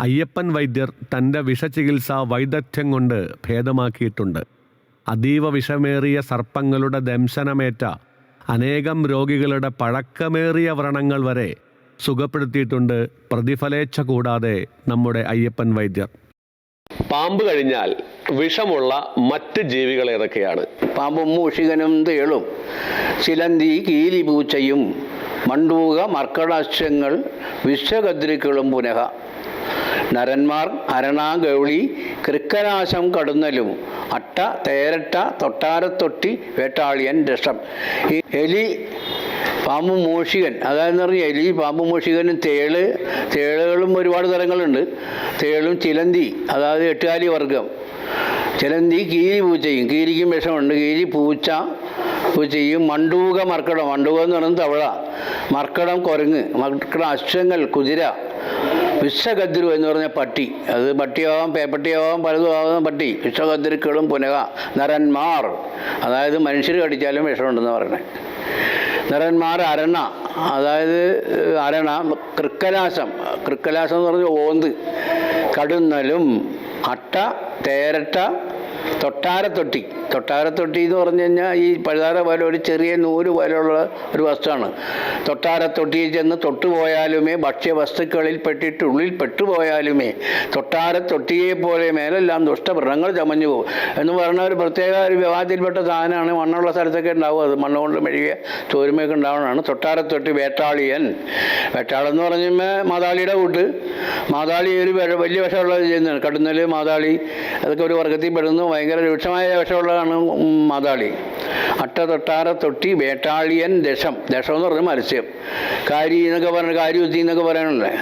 അയ്യപ്പൻ വൈദ്യർ തൻ്റെ വിഷചികിത്സാ വൈദഗ്ധ്യം കൊണ്ട് ഭേദമാക്കിയിട്ടുണ്ട്. അതീവ വിഷമേറിയ സർപ്പങ്ങളുടെ ദംശനമേറ്റ അനേകം രോഗികളുടെ പഴക്കമേറിയ വ്രണങ്ങൾ വരെ സുഖപ്പെടുത്തിയിട്ടുണ്ട് പ്രതിഫലേച്ഛ കൂടാതെ നമ്മുടെ അയ്യപ്പൻ വൈദ്യർ. പാമ്പ് കഴിഞ്ഞാൽ വിഷമുള്ള മറ്റ് ജീവികൾ ഏതൊക്കെയാണ്? പാമ്പും മൂഷികനും തേളും ചിലന്തി കീലി പൂച്ചയും മണ്ടൂക മർക്കടാശ്യങ്ങൾ വിശ്വകദ്രിക്കളും പുനഃ നരന്മാർ അരണ ഗൗളി കൃക്കനാശം കടുന്നലും അട്ട തേരട്ട തൊട്ടാരത്തൊട്ടി വേട്ടാളിയൻ രസം. ഈ എലി പാമ്പും മൂഷികൻ, അതായത് പറഞ്ഞാൽ എലി പാമ്പും മൂഷികനും തേളുകളും ഒരുപാട് തരങ്ങളുണ്ട്. തേളും ചിലന്തി, അതായത് 8 വർഗം. ചിലന്തി കീരി പൂച്ചയും, കീരിക്കും വിഷമുണ്ട്. കീരി പൂച്ചയും മണ്ടൂക മർക്കടം, മണ്ടൂക എന്ന് പറയുന്നത് തവള, മർക്കടം കുരങ്ങ്, മർക്കടം അശ്വങ്ങൾ കുതിര, വിശ്വകദ്രു എന്ന് പറഞ്ഞ പട്ടി, അത് പട്ടിയാവാം പേപ്പട്ടിയാവാം പലതും ആവാം പട്ടി. വിശ്വകദ്രുക്കളും പുനഃ നരന്മാർ, അതായത് മനുഷ്യർ കടിച്ചാലും വിഷമുണ്ടെന്ന് പറയണേ. നരന്മാർ അരണ, അതായത് അരണ. കൃക്കലാശം എന്ന് പറഞ്ഞ ഓന്ത്, കടുന്നലും അട്ട തേരട്ട തൊട്ടാരത്തൊട്ടി എന്ന് പറഞ്ഞു കഴിഞ്ഞാൽ ഈ പഴുതാര പോലെ ഒരു ചെറിയ നൂല് പോലെയുള്ള ഒരു വസ്തുവാണ്. തൊട്ടാരത്തൊട്ടിയിൽ ചെന്ന് തൊട്ടുപോയാലുമേ ഭക്ഷ്യവസ്തുക്കളിൽ ഉള്ളിൽ പെട്ടുപോയാലുമേ തൊട്ടാരത്തൊട്ടിയെ പോലെ മേലെല്ലാം ദുഷ്ടവ്രണങ്ങൾ ചമഞ്ഞു പോകും എന്ന് പറഞ്ഞ ഒരു പ്രത്യേക ഒരു വിവാദത്തിൽപ്പെട്ട സാധനമാണ്. മണ്ണുള്ള സ്ഥലത്തൊക്കെ ഉണ്ടാവും. അത് മണ്ണ് കൊണ്ട് മെഴുകിയ ചോരുമയൊക്കെ ഉണ്ടാവുന്നതാണ് തൊട്ടാരത്തൊട്ടി. വേട്ടാളിയൻ, വേട്ടാളെന്ന് പറഞ്ഞാൽ മാതാളിയുടെ കൂട്ട്. മാതാളി ഒരു വലിയ വിഷമുള്ളത് ചെയ്യുന്നതാണ്. കടുന്നൽ, മാതാളി അതൊക്കെ ഒരു വർഗത്തിൽ പെടുന്നു. ഭയങ്കര രൂക്ഷമായ വിഷമുള്ളതാണ് മാതാളി. അട്ട തൊട്ടാരത്തൊട്ടി വേട്ടാളിയൻ ദശം എന്ന് പറഞ്ഞാൽ മത്സ്യം. കാരി എന്നൊക്കെ പറഞ്ഞ കാര്യുത്തി എന്നൊക്കെ പറയാനുള്ളത്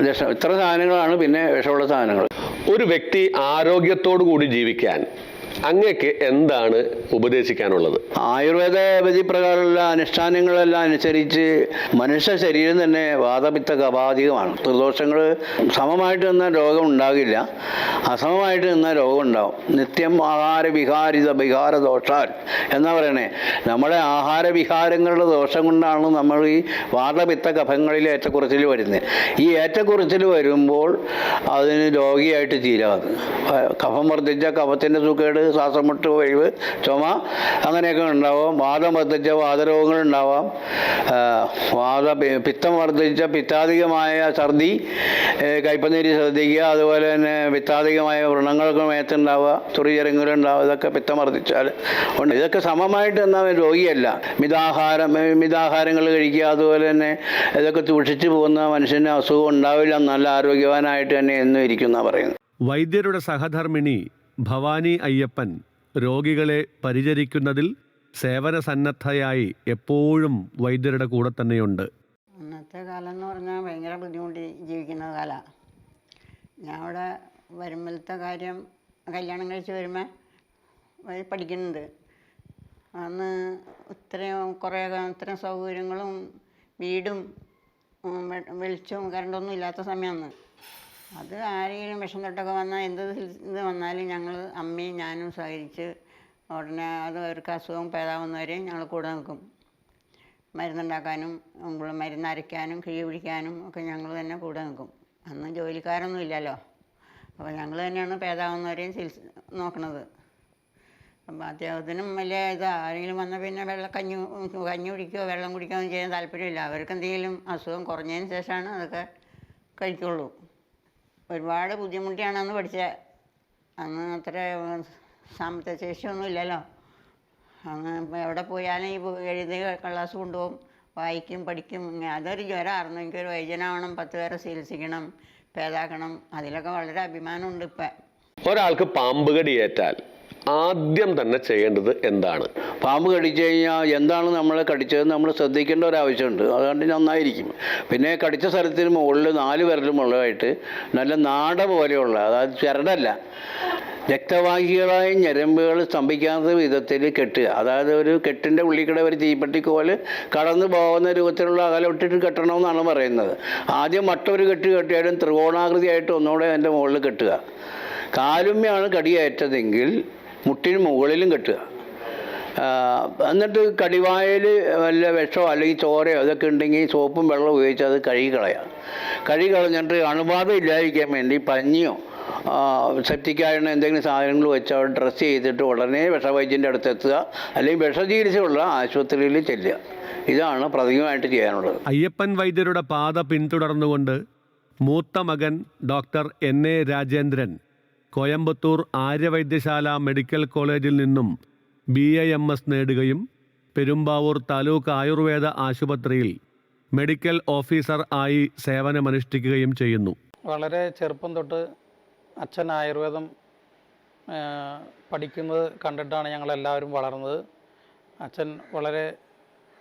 ദശം. ഇത്ര സാധനങ്ങളാണ് പിന്നെ വിഷമുള്ള സാധനങ്ങൾ. ഒരു വ്യക്തി ആരോഗ്യത്തോടു കൂടി ജീവിക്കാൻ അങ്ങക്ക് എന്താണ് ഉപദേശിക്കാനുള്ളത്? ആയുർവേദ വിധിപ്രകാരമുള്ള അനുഷ്ഠാനങ്ങളെല്ലാം അനുസരിച്ച് മനുഷ്യ ശരീരം തന്നെ വാതപിത്ത കപാധികമാണ്. ത്രിദോഷങ്ങൾ സമമായിട്ട് നിന്നാൽ രോഗം ഉണ്ടാകില്ല, അസമമായിട്ട് നിന്നാൽ രോഗം ഉണ്ടാവും. നിത്യം ആഹാര വിഹാര ദോഷാൽ എന്നാ പറയണേ. നമ്മുടെ ആഹാരവിഹാരങ്ങളുടെ ദോഷം കൊണ്ടാണ് നമ്മൾ ഈ വാതപിത്ത കഫങ്ങളിൽ ഏറ്റക്കുറച്ചിൽ വരുന്നത്. ഈ ഏറ്റക്കുറച്ചിൽ വരുമ്പോൾ അതിന് രോഗിയായിട്ട് തീരാതെ കഫം വർദ്ധിച്ച കഫത്തിൻ്റെ സുഖേട്, ശ്വാസം മുട്ട്, ഒഴിവ്, ചുമ അങ്ങനെയൊക്കെ ഉണ്ടാവാം. വാദം വർദ്ധിച്ച വാതരോഗങ്ങൾ ഉണ്ടാവാം. പിത്തം വർദ്ധിച്ച പിത്താധികമായ ഛർദി, കയ്പനീര് ശ്രദ്ധിക്കുക. അതുപോലെ തന്നെ പിത്താധികമായ വ്രണങ്ങൾക്ക് മേത്തുണ്ടാവുക, തുറിചെരങ്ങലുണ്ടാവുക. ഇതൊക്കെ പിത്തം വർദ്ധിച്ചാൽ ഉണ്ട്. ഇതൊക്കെ സമമായിട്ട് എന്നാൽ രോഗിയല്ല. മിതാഹാരങ്ങൾ കഴിക്കുക. അതുപോലെ തന്നെ ഇതൊക്കെ സൂക്ഷിച്ചു പോകുന്ന മനുഷ്യന് അസുഖം ഉണ്ടാവില്ല, നല്ല ആരോഗ്യവാനായിട്ട് തന്നെ എന്നും ഇരിക്കുന്ന പറയുന്നത്. വൈദ്യരുടെ സഹധർമ്മിണി ഭവാനി അയ്യപ്പൻ രോഗികളെ പരിചരിക്കുന്നതിൽ സേവന സന്നദ്ധയായി എപ്പോഴും വൈദ്യരുടെ കൂടെ തന്നെയുണ്ട്. അന്നത്തെ കാലം എന്ന് പറഞ്ഞാൽ ഭയങ്കര ബുദ്ധിമുട്ടി ജീവിക്കുന്ന കാലമാണ്. ഞാൻ അവിടെ വരുമ്പോഴത്തെ കാര്യം, കല്യാണം കഴിച്ച് വരുമ്പോൾ പഠിക്കുന്നുണ്ട്. അന്ന് ഇത്രയും സൗകര്യങ്ങളും വീടും വെളിച്ചവും കറണ്ടൊന്നും ഇല്ലാത്ത സമയമാണ്. അത് ആരെങ്കിലും വിഷം തൊട്ടൊക്കെ വന്നാൽ ഇത് വന്നാലും ഞങ്ങൾ അമ്മയും ഞാനും സഹകരിച്ച് ഉടനെ അത് അവർക്ക് അസുഖം ഭേദാവുന്നവരെ ഞങ്ങൾ കൂടെ നിൽക്കും. മരുന്നുണ്ടാക്കാനും മരുന്ന് അരയ്ക്കാനും കിഴി പിടിക്കാനും ഒക്കെ ഞങ്ങൾ തന്നെ കൂടെ നിൽക്കും. അന്ന് ജോലിക്കാരൊന്നും ഇല്ലല്ലോ. അപ്പോൾ ഞങ്ങൾ തന്നെയാണ് ഭേദാവുന്നവരെയും നോക്കണത്. അപ്പം അത്യാവശ്യത്തിനും വലിയ ആരെങ്കിലും വന്നാൽ പിന്നെ കഞ്ഞി കുടിക്കുകയോ വെള്ളം കുടിക്കുകയോ ഒന്നും ചെയ്യാൻ താല്പര്യമില്ല. അവർക്ക് എന്തെങ്കിലും അസുഖം കുറഞ്ഞതിന് ശേഷമാണ് അതൊക്കെ കഴിക്കുള്ളൂ. ഒരുപാട് ബുദ്ധിമുട്ടിയാണ് അന്ന് പഠിച്ചത്. അന്ന് അത്ര സാമ്പത്തിക ശേഷിയൊന്നും ഇല്ലല്ലോ. അന്ന് എവിടെ പോയാലും ഈ എഴുതി കള്ളാസ് കൊണ്ടുപോകും, വായിക്കും, പഠിക്കും. അതൊരു ജ്വരമായിരുന്നു. എനിക്കൊരു വൈദ്യനാവണം, 10 പേരെ ചികിത്സിക്കണം, ഭേദാക്കണം. അതിലൊക്കെ വളരെ അഭിമാനമുണ്ട് ഇപ്പം. ഒരാൾക്ക് പാമ്പ് കടിയേറ്റാൽ ആദ്യം തന്നെ ചെയ്യേണ്ടത് എന്താണ്? പാമ്പ് കടിച്ചു കഴിഞ്ഞാൽ എന്താണ് നമ്മളെ കടിച്ചത് നമ്മൾ ശ്രദ്ധിക്കേണ്ട ഒരാവശ്യമുണ്ട്. അതുകൊണ്ട് നന്നായിരിക്കും. പിന്നെ കടിച്ച സ്ഥലത്തിന് മുകളിൽ 4 വിരലും മുകളിലായിട്ട് നല്ല നാട പോലെയുള്ള, അതായത് ചിരടല്ല, രക്തവാഹികളായ ഞരമ്പുകൾ സ്തംഭിക്കാത്ത വിധത്തിൽ കെട്ടുക. അതായത് ഒരു കെട്ടിൻ്റെ ഉള്ളിൽ ഒരു തീപ്പെട്ടിക്കോല് കടന്നു പോകുന്ന രൂപത്തിലുള്ള അകലം ഇട്ടിട്ട് കെട്ടണമെന്നാണ് പറയുന്നത്. ആദ്യം മട്ടൊരു കെട്ടിയാലും ത്രികോണാകൃതിയായിട്ട് ഒന്നുകൂടെ അതിൻ്റെ മുകളിൽ കെട്ടുക. കാലുമ്മയാണ് കടിയേറ്റതെങ്കിൽ മുട്ടിന് മുകളിലും കെട്ടുക. എന്നിട്ട് കടിവായിൽ വല്ല വിഷമോ അല്ലെങ്കിൽ ചോരയോ അതൊക്കെ ഉണ്ടെങ്കിൽ സോപ്പും വെള്ളം ഉപയോഗിച്ച് അത് കഴുകിക്കളയാം. കഴുകിക്കളഞ്ഞിട്ട് അണുബാധ ഇല്ലാതിരിക്കാൻ വേണ്ടി പഞ്ഞിയോ സെപ്റ്റിക്കായിരുന്ന എന്തെങ്കിലും സാധനങ്ങൾ വെച്ച് അവിടെ ഡ്രസ്സ് ചെയ്തിട്ട് ഉടനെ വിഷവൈദ്യൻ്റെ അടുത്ത് എത്തുക, അല്ലെങ്കിൽ വിഷചികിത്സയുള്ള ആശുപത്രിയിൽ ചെല്ലുക. ഇതാണ് പ്രാഥമികമായിട്ട് ചെയ്യാനുള്ളത്. അയ്യപ്പൻ വൈദ്യരുടെ പാത പിന്തുടർന്നുകൊണ്ട് മൂത്ത മകൻ doctor NA Rajendran Coimbatore Arya Vaidya Sala medical കോളേജിൽ നിന്നും BAMS നേടുകയും പെരുമ്പാവൂർ താലൂക്ക് ആയുർവേദ ആശുപത്രിയിൽ മെഡിക്കൽ ഓഫീസർ ആയി സേവനമനുഷ്ഠിക്കുകയും ചെയ്യുന്നു. വളരെ ചെറുപ്പം തൊട്ട് അച്ഛൻ ആയുർവേദം പഠിക്കുന്നത് കണ്ടിട്ടാണ് ഞങ്ങളെല്ലാവരും വളർന്നത്. അച്ഛൻ വളരെ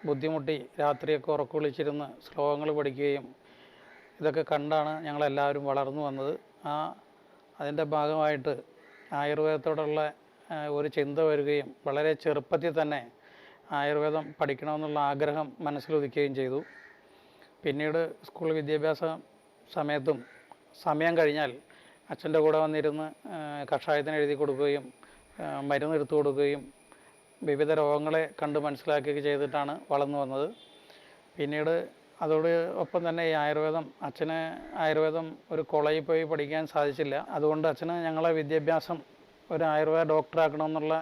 ബുദ്ധിമുട്ടി രാത്രിയൊക്കെ ഉറക്കൊളിച്ചിരുന്ന് ശ്ലോകങ്ങൾ പഠിക്കുകയും ഇതൊക്കെ കണ്ടാണ് ഞങ്ങളെല്ലാവരും വളർന്നു വന്നത്. അതിൻ്റെ ഭാഗമായിട്ട് ആയുർവേദത്തോടുള്ള ഒരു ചിന്ത വരികയും വളരെ ചെറുപ്പത്തിൽ തന്നെ ആയുർവേദം പഠിക്കണമെന്നുള്ള ആഗ്രഹം മനസ്സിലുദിക്കുകയും ചെയ്തു. പിന്നീട് സ്കൂൾ വിദ്യാഭ്യാസ സമയത്തും സമയം കഴിഞ്ഞാൽ അച്ഛൻ്റെ കൂടെ വന്നിരുന്ന് കഷായത്തിന് എഴുതി കൊടുക്കുകയും മരുന്ന് എടുത്തു കൊടുക്കുകയും വിവിധ രോഗങ്ങളെ കണ്ട് മനസ്സിലാക്കുകയൊക്കെ ചെയ്തിട്ടാണ് വളർന്നു വന്നത്. പിന്നീട് അതോടൊപ്പം തന്നെ ഈ അച്ഛന് ആയുർവേദം ഒരു കോളേജിൽ പോയി പഠിക്കാൻ സാധിച്ചില്ല. അതുകൊണ്ട് അച്ഛന് ഞങ്ങളെ വിദ്യാഭ്യാസം ഒരു ആയുർവേദ ഡോക്ടറാക്കണമെന്നുള്ള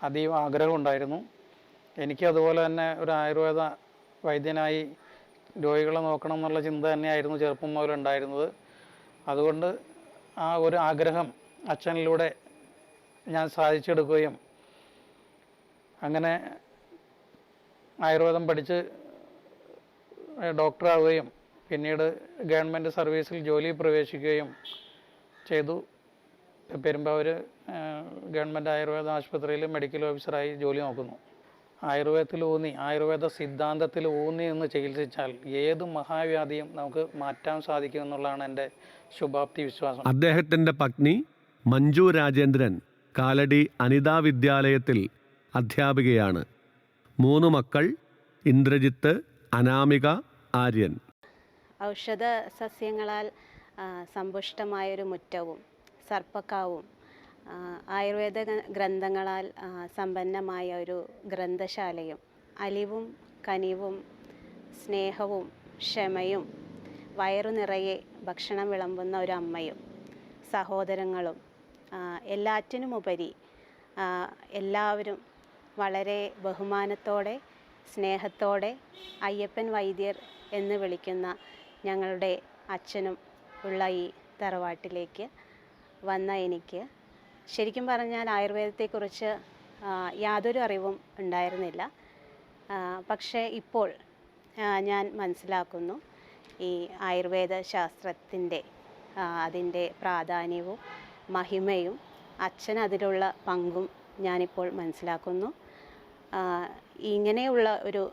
അതീവ ആഗ്രഹമുണ്ടായിരുന്നു. എനിക്ക് അതുപോലെ തന്നെ ഒരു ആയുർവേദ വൈദ്യനായി രോഗികളെ നോക്കണം എന്നുള്ള ചിന്ത തന്നെയായിരുന്നു ചെറുപ്പം മുതലുണ്ടായിരുന്നത്. അതുകൊണ്ട് ആ ഒരു ആഗ്രഹം അച്ഛനിലൂടെ ഞാൻ സാധിച്ചെടുക്കുകയും അങ്ങനെ ആയുർവേദം പഠിച്ച് ഡോക്ടറാവുകയും പിന്നീട് ഗവൺമെൻറ് സർവീസിൽ ജോലിയിൽ പ്രവേശിക്കുകയും ചെയ്തു. പെരുമ്പാവൂർ ഗവൺമെൻറ് ആയുർവേദ ആശുപത്രിയിൽ മെഡിക്കൽ ഓഫീസറായി ജോലി നോക്കുന്നു. ആയുർവേദ സിദ്ധാന്തത്തിൽ ഊന്നി നിന്ന് ചികിത്സിച്ചാൽ ഏത് മഹാവ്യാധിയും നമുക്ക് മാറ്റാൻ സാധിക്കും എന്നുള്ളതാണ് എൻ്റെ ശുഭാപ്തി വിശ്വാസം. അദ്ദേഹത്തിൻ്റെ പത്നി മഞ്ജു രാജേന്ദ്രൻ കാലടി അനിതാ വിദ്യാലയത്തിൽ അധ്യാപികയാണ്. 3 മക്കൾ ഇന്ദ്രജിത്ത്, അനാമിക, ആര്യൻ. ഔഷധ സസ്യങ്ങളാൽ സമ്പുഷ്ടമായൊരു മുറ്റവും സർപ്പക്കാവും ആയുർവേദ ഗ്രന്ഥങ്ങളാൽ സമ്പന്നമായ ഒരു ഗ്രന്ഥശാലയും അലിവും കനിവും സ്നേഹവും ക്ഷമയും വയറു നിറയെ ഭക്ഷണം വിളമ്പുന്ന ഒരു അമ്മയും സഹോദരങ്ങളും എല്ലാറ്റിനുമുപരി എല്ലാവരും വളരെ ബഹുമാനത്തോടെ സ്നേഹത്തോടെ അയ്യപ്പൻ വൈദ്യർ എന്ന് വിളിക്കുന്ന ഞങ്ങളുടെ അച്ഛനും ഉള്ള ഈ തറവാട്ടിലേക്ക് വന്ന എനിക്ക് ശരിക്കും പറഞ്ഞാൽ ആയുർവേദത്തെക്കുറിച്ച് യാതൊരു അറിവും ഉണ്ടായിരുന്നില്ല. പക്ഷേ ഇപ്പോൾ ഞാൻ മനസ്സിലാക്കുന്നു ഈ ആയുർവേദ ശാസ്ത്രത്തിൻ്റെ അതിൻ്റെ പ്രാധാന്യവും മഹിമയും അച്ഛൻ അതിലുള്ള പങ്കും ഞാനിപ്പോൾ മനസ്സിലാക്കുന്നു. ഇങ്ങനെയുള്ള ഒരു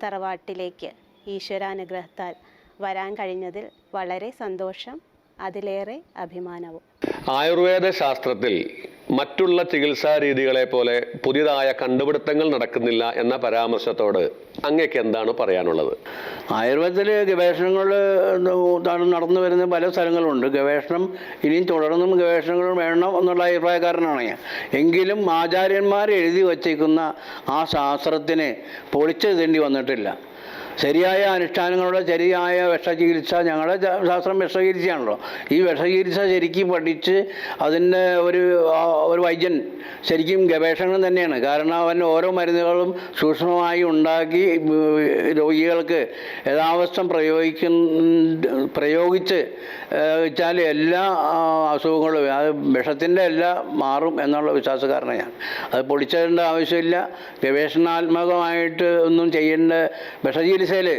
തറവാട്ടിലേക്ക് ഈശ്വരാനുഗ്രഹത്താൽ വരാൻ കഴിഞ്ഞതിൽ വളരെ സന്തോഷം, അതിലേറെ അഭിമാനവും. ആയുർവേദ ശാസ്ത്രത്തിൽ മറ്റുള്ള ചികിത്സാ രീതികളെ പോലെ പുതിയതായ കണ്ടുപിടുത്തങ്ങൾ നടക്കുന്നില്ല എന്ന പരാമർശത്തോട് അങ്ങേക്ക് എന്താണ് പറയാനുള്ളത്? ആയുർവേദത്തിൽ ഗവേഷണങ്ങൾ നടന്നു വരുന്ന പല സ്ഥലങ്ങളുണ്ട്. ഗവേഷണം ഇനിയും തുടർന്നും ഗവേഷണങ്ങൾ വേണം എന്നുള്ള അഭിപ്രായക്കാരനാണ് ഞാൻ. എങ്കിലും ആചാര്യന്മാർ എഴുതി വച്ചേക്കുന്ന ആ ശാസ്ത്രത്തിന് പൊളിച്ചെഴുതേണ്ടി വന്നിട്ടില്ല. ശരിയായ അനുഷ്ഠാനങ്ങളുടെ ശരിയായ വിഷചികിത്സ, ഞങ്ങളുടെ ശാസ്ത്രം വിഷചികിത്സയാണല്ലോ. ഈ വിഷചികിത്സ ശരിക്കും പഠിച്ച് അതിൻ്റെ ഒരു വൈദ്യൻ ശരിക്കും ഗവേഷണം തന്നെയാണ്. കാരണം അവൻ ഓരോ മരുന്നുകളും സൂക്ഷ്മമായി ഉണ്ടാക്കി രോഗികൾക്ക് യഥാവസ്ഥം പ്രയോഗിച്ച് വെച്ചാൽ എല്ലാ അസുഖങ്ങളും വിഷത്തിൻ്റെ എല്ലാം മാറും എന്നുള്ള വിശ്വാസക്കാരനാണ് ഞാൻ. അത് പൊളിച്ചേണ്ട ആവശ്യമില്ല. ഗവേഷണാത്മകമായിട്ട് ഒന്നും ചെയ്യേണ്ട വിഷചികിത്സയിൽ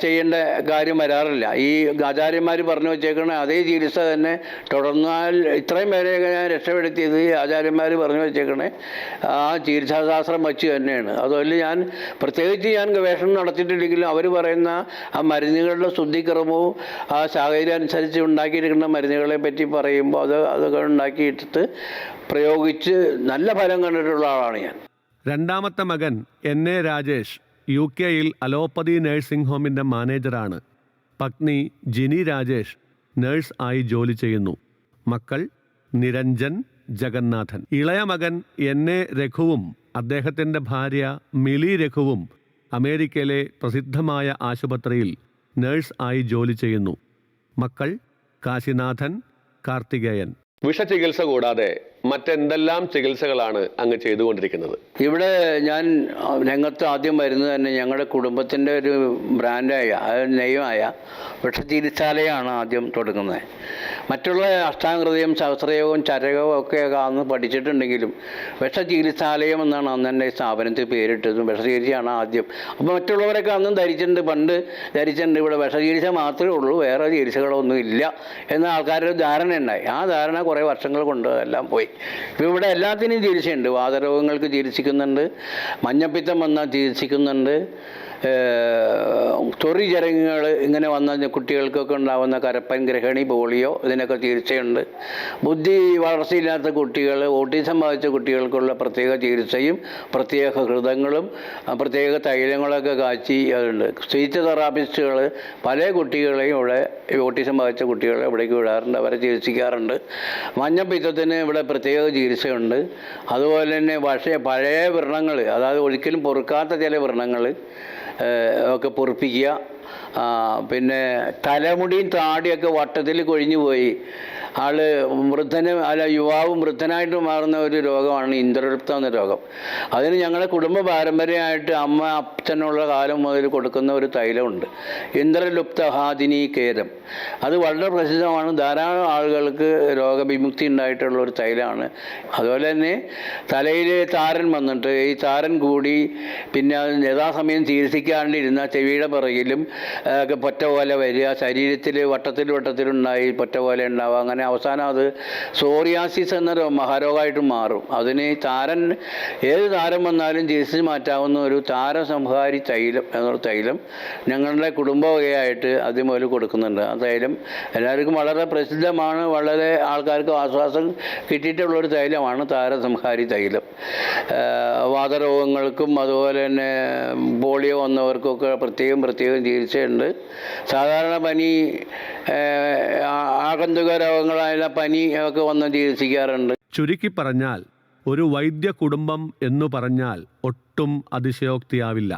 ചെയ്യേണ്ട കാര്യം വരാറില്ല. ഈ ആചാര്യന്മാർ പറഞ്ഞു വെച്ചേക്കണ അതേ ചികിത്സ തന്നെ തുടർന്നാൽ ഇത്രയും പേരെയൊക്കെ ഞാൻ രക്ഷപ്പെടുത്തിയത് ഈ ആചാര്യന്മാർ പറഞ്ഞു വെച്ചേക്കണേ ആ ചികിത്സാശാസ്ത്രം വച്ച് തന്നെയാണ്. അതുപോലെ ഞാൻ പ്രത്യേകിച്ച് ഞാൻ ഗവേഷണം നടത്തിയിട്ടില്ലെങ്കിലും അവർ പറയുന്ന ആ മരുന്നുകളുടെ ശുദ്ധിക്രമവും ആ സാഹചര്യം അനുസരിച്ച് ഉണ്ടാക്കിയിരിക്കുന്ന മരുന്നുകളെ പറ്റി പറയുമ്പോൾ അതൊക്കെ ഉണ്ടാക്കിയിട്ട് പ്രയോഗിച്ച് നല്ല ഫലം കണ്ടിട്ടുള്ള ആളാണ് ഞാൻ. രണ്ടാമത്തെ മകൻ എൻ.എ. രാജേഷ് UK-യിൽ അലോപ്പതി നഴ്സിംഗ് ഹോമിൻ്റെ മാനേജറാണ്. പത്നി ജിനി രാജേഷ് നഴ്സ് ആയി ജോലി ചെയ്യുന്നു. മക്കൾ നിരഞ്ജൻ, ജഗന്നാഥൻ. ഇളയ മകൻ എൻ.എ. രഘുവും അദ്ദേഹത്തിൻ്റെ ഭാര്യ മിലി രഘുവും അമേരിക്കയിലെ പ്രസിദ്ധമായ ആശുപത്രിയിൽ നഴ്സ് ആയി ജോലി ചെയ്യുന്നു. മക്കൾ കാശിനാഥൻ, കാർത്തികേയൻ. വിഷചികിത്സ കൂടാതെ മറ്റെന്തെല്ലാം ചികിത്സകളാണ് അങ്ങ് ചെയ്തുകൊണ്ടിരിക്കുന്നത്? ഇവിടെ ഞാൻ രംഗത്ത് ആദ്യം വരുന്നത് തന്നെ ഞങ്ങളുടെ കുടുംബത്തിൻ്റെ ഒരു ബ്രാൻഡായ നെയ്യമായ വിഷചികിത്സാലയമാണ് ആദ്യം തുടങ്ങുന്നത്. മറ്റുള്ള അഷ്ടാംഗൃതയും സഹസ്രയോഗവും ചരകവും ഒക്കെ അന്ന് പഠിച്ചിട്ടുണ്ടെങ്കിലും വിഷചികിത്സാലയം എന്നാണ് അന്ന് എൻ്റെ സ്ഥാപനത്തിൽ പേരിട്ടതും. വിഷചികിത്സയാണ് ആദ്യം. അപ്പോൾ മറ്റുള്ളവരൊക്കെ അന്നും ധരിച്ചിട്ടുണ്ട്, പണ്ട് ധരിച്ചിട്ടുണ്ട് ഇവിടെ വിഷചികിത്സ മാത്രമേ ഉള്ളൂ, വേറെ ചികിത്സകളൊന്നും ഇല്ല എന്ന ആൾക്കാരുടെ ധാരണ ഉണ്ടായി. ആ ധാരണ കുറേ വർഷങ്ങൾ കൊണ്ട് എല്ലാം പോയി. ഇപ്പോൾ ഇവിടെ എല്ലാത്തിനും ചികിത്സയുണ്ട്. വാതരോഗങ്ങൾക്ക് ചികിത്സിക്കുന്നുണ്ട്, മഞ്ഞപ്പിത്തം വന്നാൽ ചികിത്സിക്കുന്നുണ്ട്, ചൊറി ചരങ്ങുകൾ ഇങ്ങനെ വന്ന കുട്ടികൾക്കൊക്കെ ഉണ്ടാകുന്ന കരപ്പൻ, ഗ്രഹണി, പോളിയോ ഇതിനൊക്കെ ചികിത്സയുണ്ട്. ബുദ്ധി വളർച്ചയില്ലാത്ത കുട്ടികൾ, ഓട്ടിസം ബാധിച്ച കുട്ടികൾക്കുള്ള പ്രത്യേക ചികിത്സയും പ്രത്യേക ഹൃദങ്ങളും പ്രത്യേക തൈലങ്ങളൊക്കെ കാച്ചി അതുണ്ട്. സ്പീച്ച് തെറാപ്പിസ്റ്റുകൾ പല കുട്ടികളെയും ഇവിടെ ഓട്ടിസം ബാധിച്ച കുട്ടികളെ ഇവിടേക്ക് വിടാറുണ്ട്, അവരെ ചികിത്സിക്കാറുണ്ട്. മഞ്ഞപ്പിത്തത്തിന് ഇവിടെ പ്രത്യേക ചികിത്സയുണ്ട്. അതുപോലെ തന്നെ പഴയ വ്രണങ്ങൾ, അതായത് ഒരിക്കലും പൊറുക്കാത്ത ചില വ്രണങ്ങൾ ഒക്കെ പൊറിപ്പിക്കുക. പിന്നെ തലമുടിയും താടിയൊക്കെ വട്ടത്തിൽ കൊഴിഞ്ഞു പോയി ആള് യുവാവ് വൃദ്ധനായിട്ട് മാറുന്ന ഒരു രോഗമാണ് ഇന്ദ്രലുപ്തം എന്ന രോഗം. അതിന് ഞങ്ങളുടെ കുടുംബ പാരമ്പര്യമായിട്ട് അമ്മ അച്ഛനുള്ള കാലം മുതൽ കൊടുക്കുന്ന ഒരു തൈലമുണ്ട്, ഇന്ദ്രലുപ്ത ഹാദിനീകേരം. അത് വളരെ പ്രസിദ്ധമാണ്, ധാരാളം ആളുകൾക്ക് രോഗവിമുക്തി ഉണ്ടായിട്ടുള്ള ഒരു തൈലമാണ്. അതുപോലെ തന്നെ തലയിൽ താരൻ വന്നിട്ട് ഈ താരൻ കൂടി പിന്നെ യഥാസമയം ചികിത്സിക്കാണ്ടിരുന്ന ചെവിയുടെ പിറകിലും ഒക്കെ പൊറ്റ പോലെ വരിക, ശരീരത്തിൽ വട്ടത്തിലുണ്ടായി പൊറ്റ പോലെ ഉണ്ടാവുക, അങ്ങനെ അവസാനം അത് സോറിയാസിസ് എന്നൊരു മഹാരോഗമായിട്ട് മാറും. അതിന് ഏത് താരം വന്നാലും ചികിത്സിച്ച് മാറ്റാവുന്ന ഒരു താരസംഹാരി തൈലം എന്നൊരു തൈലം ഞങ്ങളുടെ കുടുംബവകയായിട്ട് ആദ്യം മുതൽ കൊടുക്കുന്നുണ്ട്. ആ തൈലം എല്ലാവർക്കും വളരെ പ്രസിദ്ധമാണ്, വളരെ ആൾക്കാർക്ക് ആശ്വാസം കിട്ടിയിട്ടുള്ളൊരു തൈലമാണ് താരസംഹാരി തൈലം. വാതരോഗങ്ങൾക്കും അതുപോലെ തന്നെ പോളിയോ വന്നവർക്കൊക്കെ പ്രത്യേകം ചികിത്സയുണ്ട്. സാധാരണ പനി, ആഗന്തുക രോഗങ്ങളായ പനി ഒക്കെ വന്ന് ചികിത്സിക്കാറുണ്ട്. ചുരുക്കി പറഞ്ഞാൽ ഒരു വൈദ്യ കുടുംബം എന്നു പറഞ്ഞാൽ ഒട്ടും അതിശയോക്തിയാവില്ല.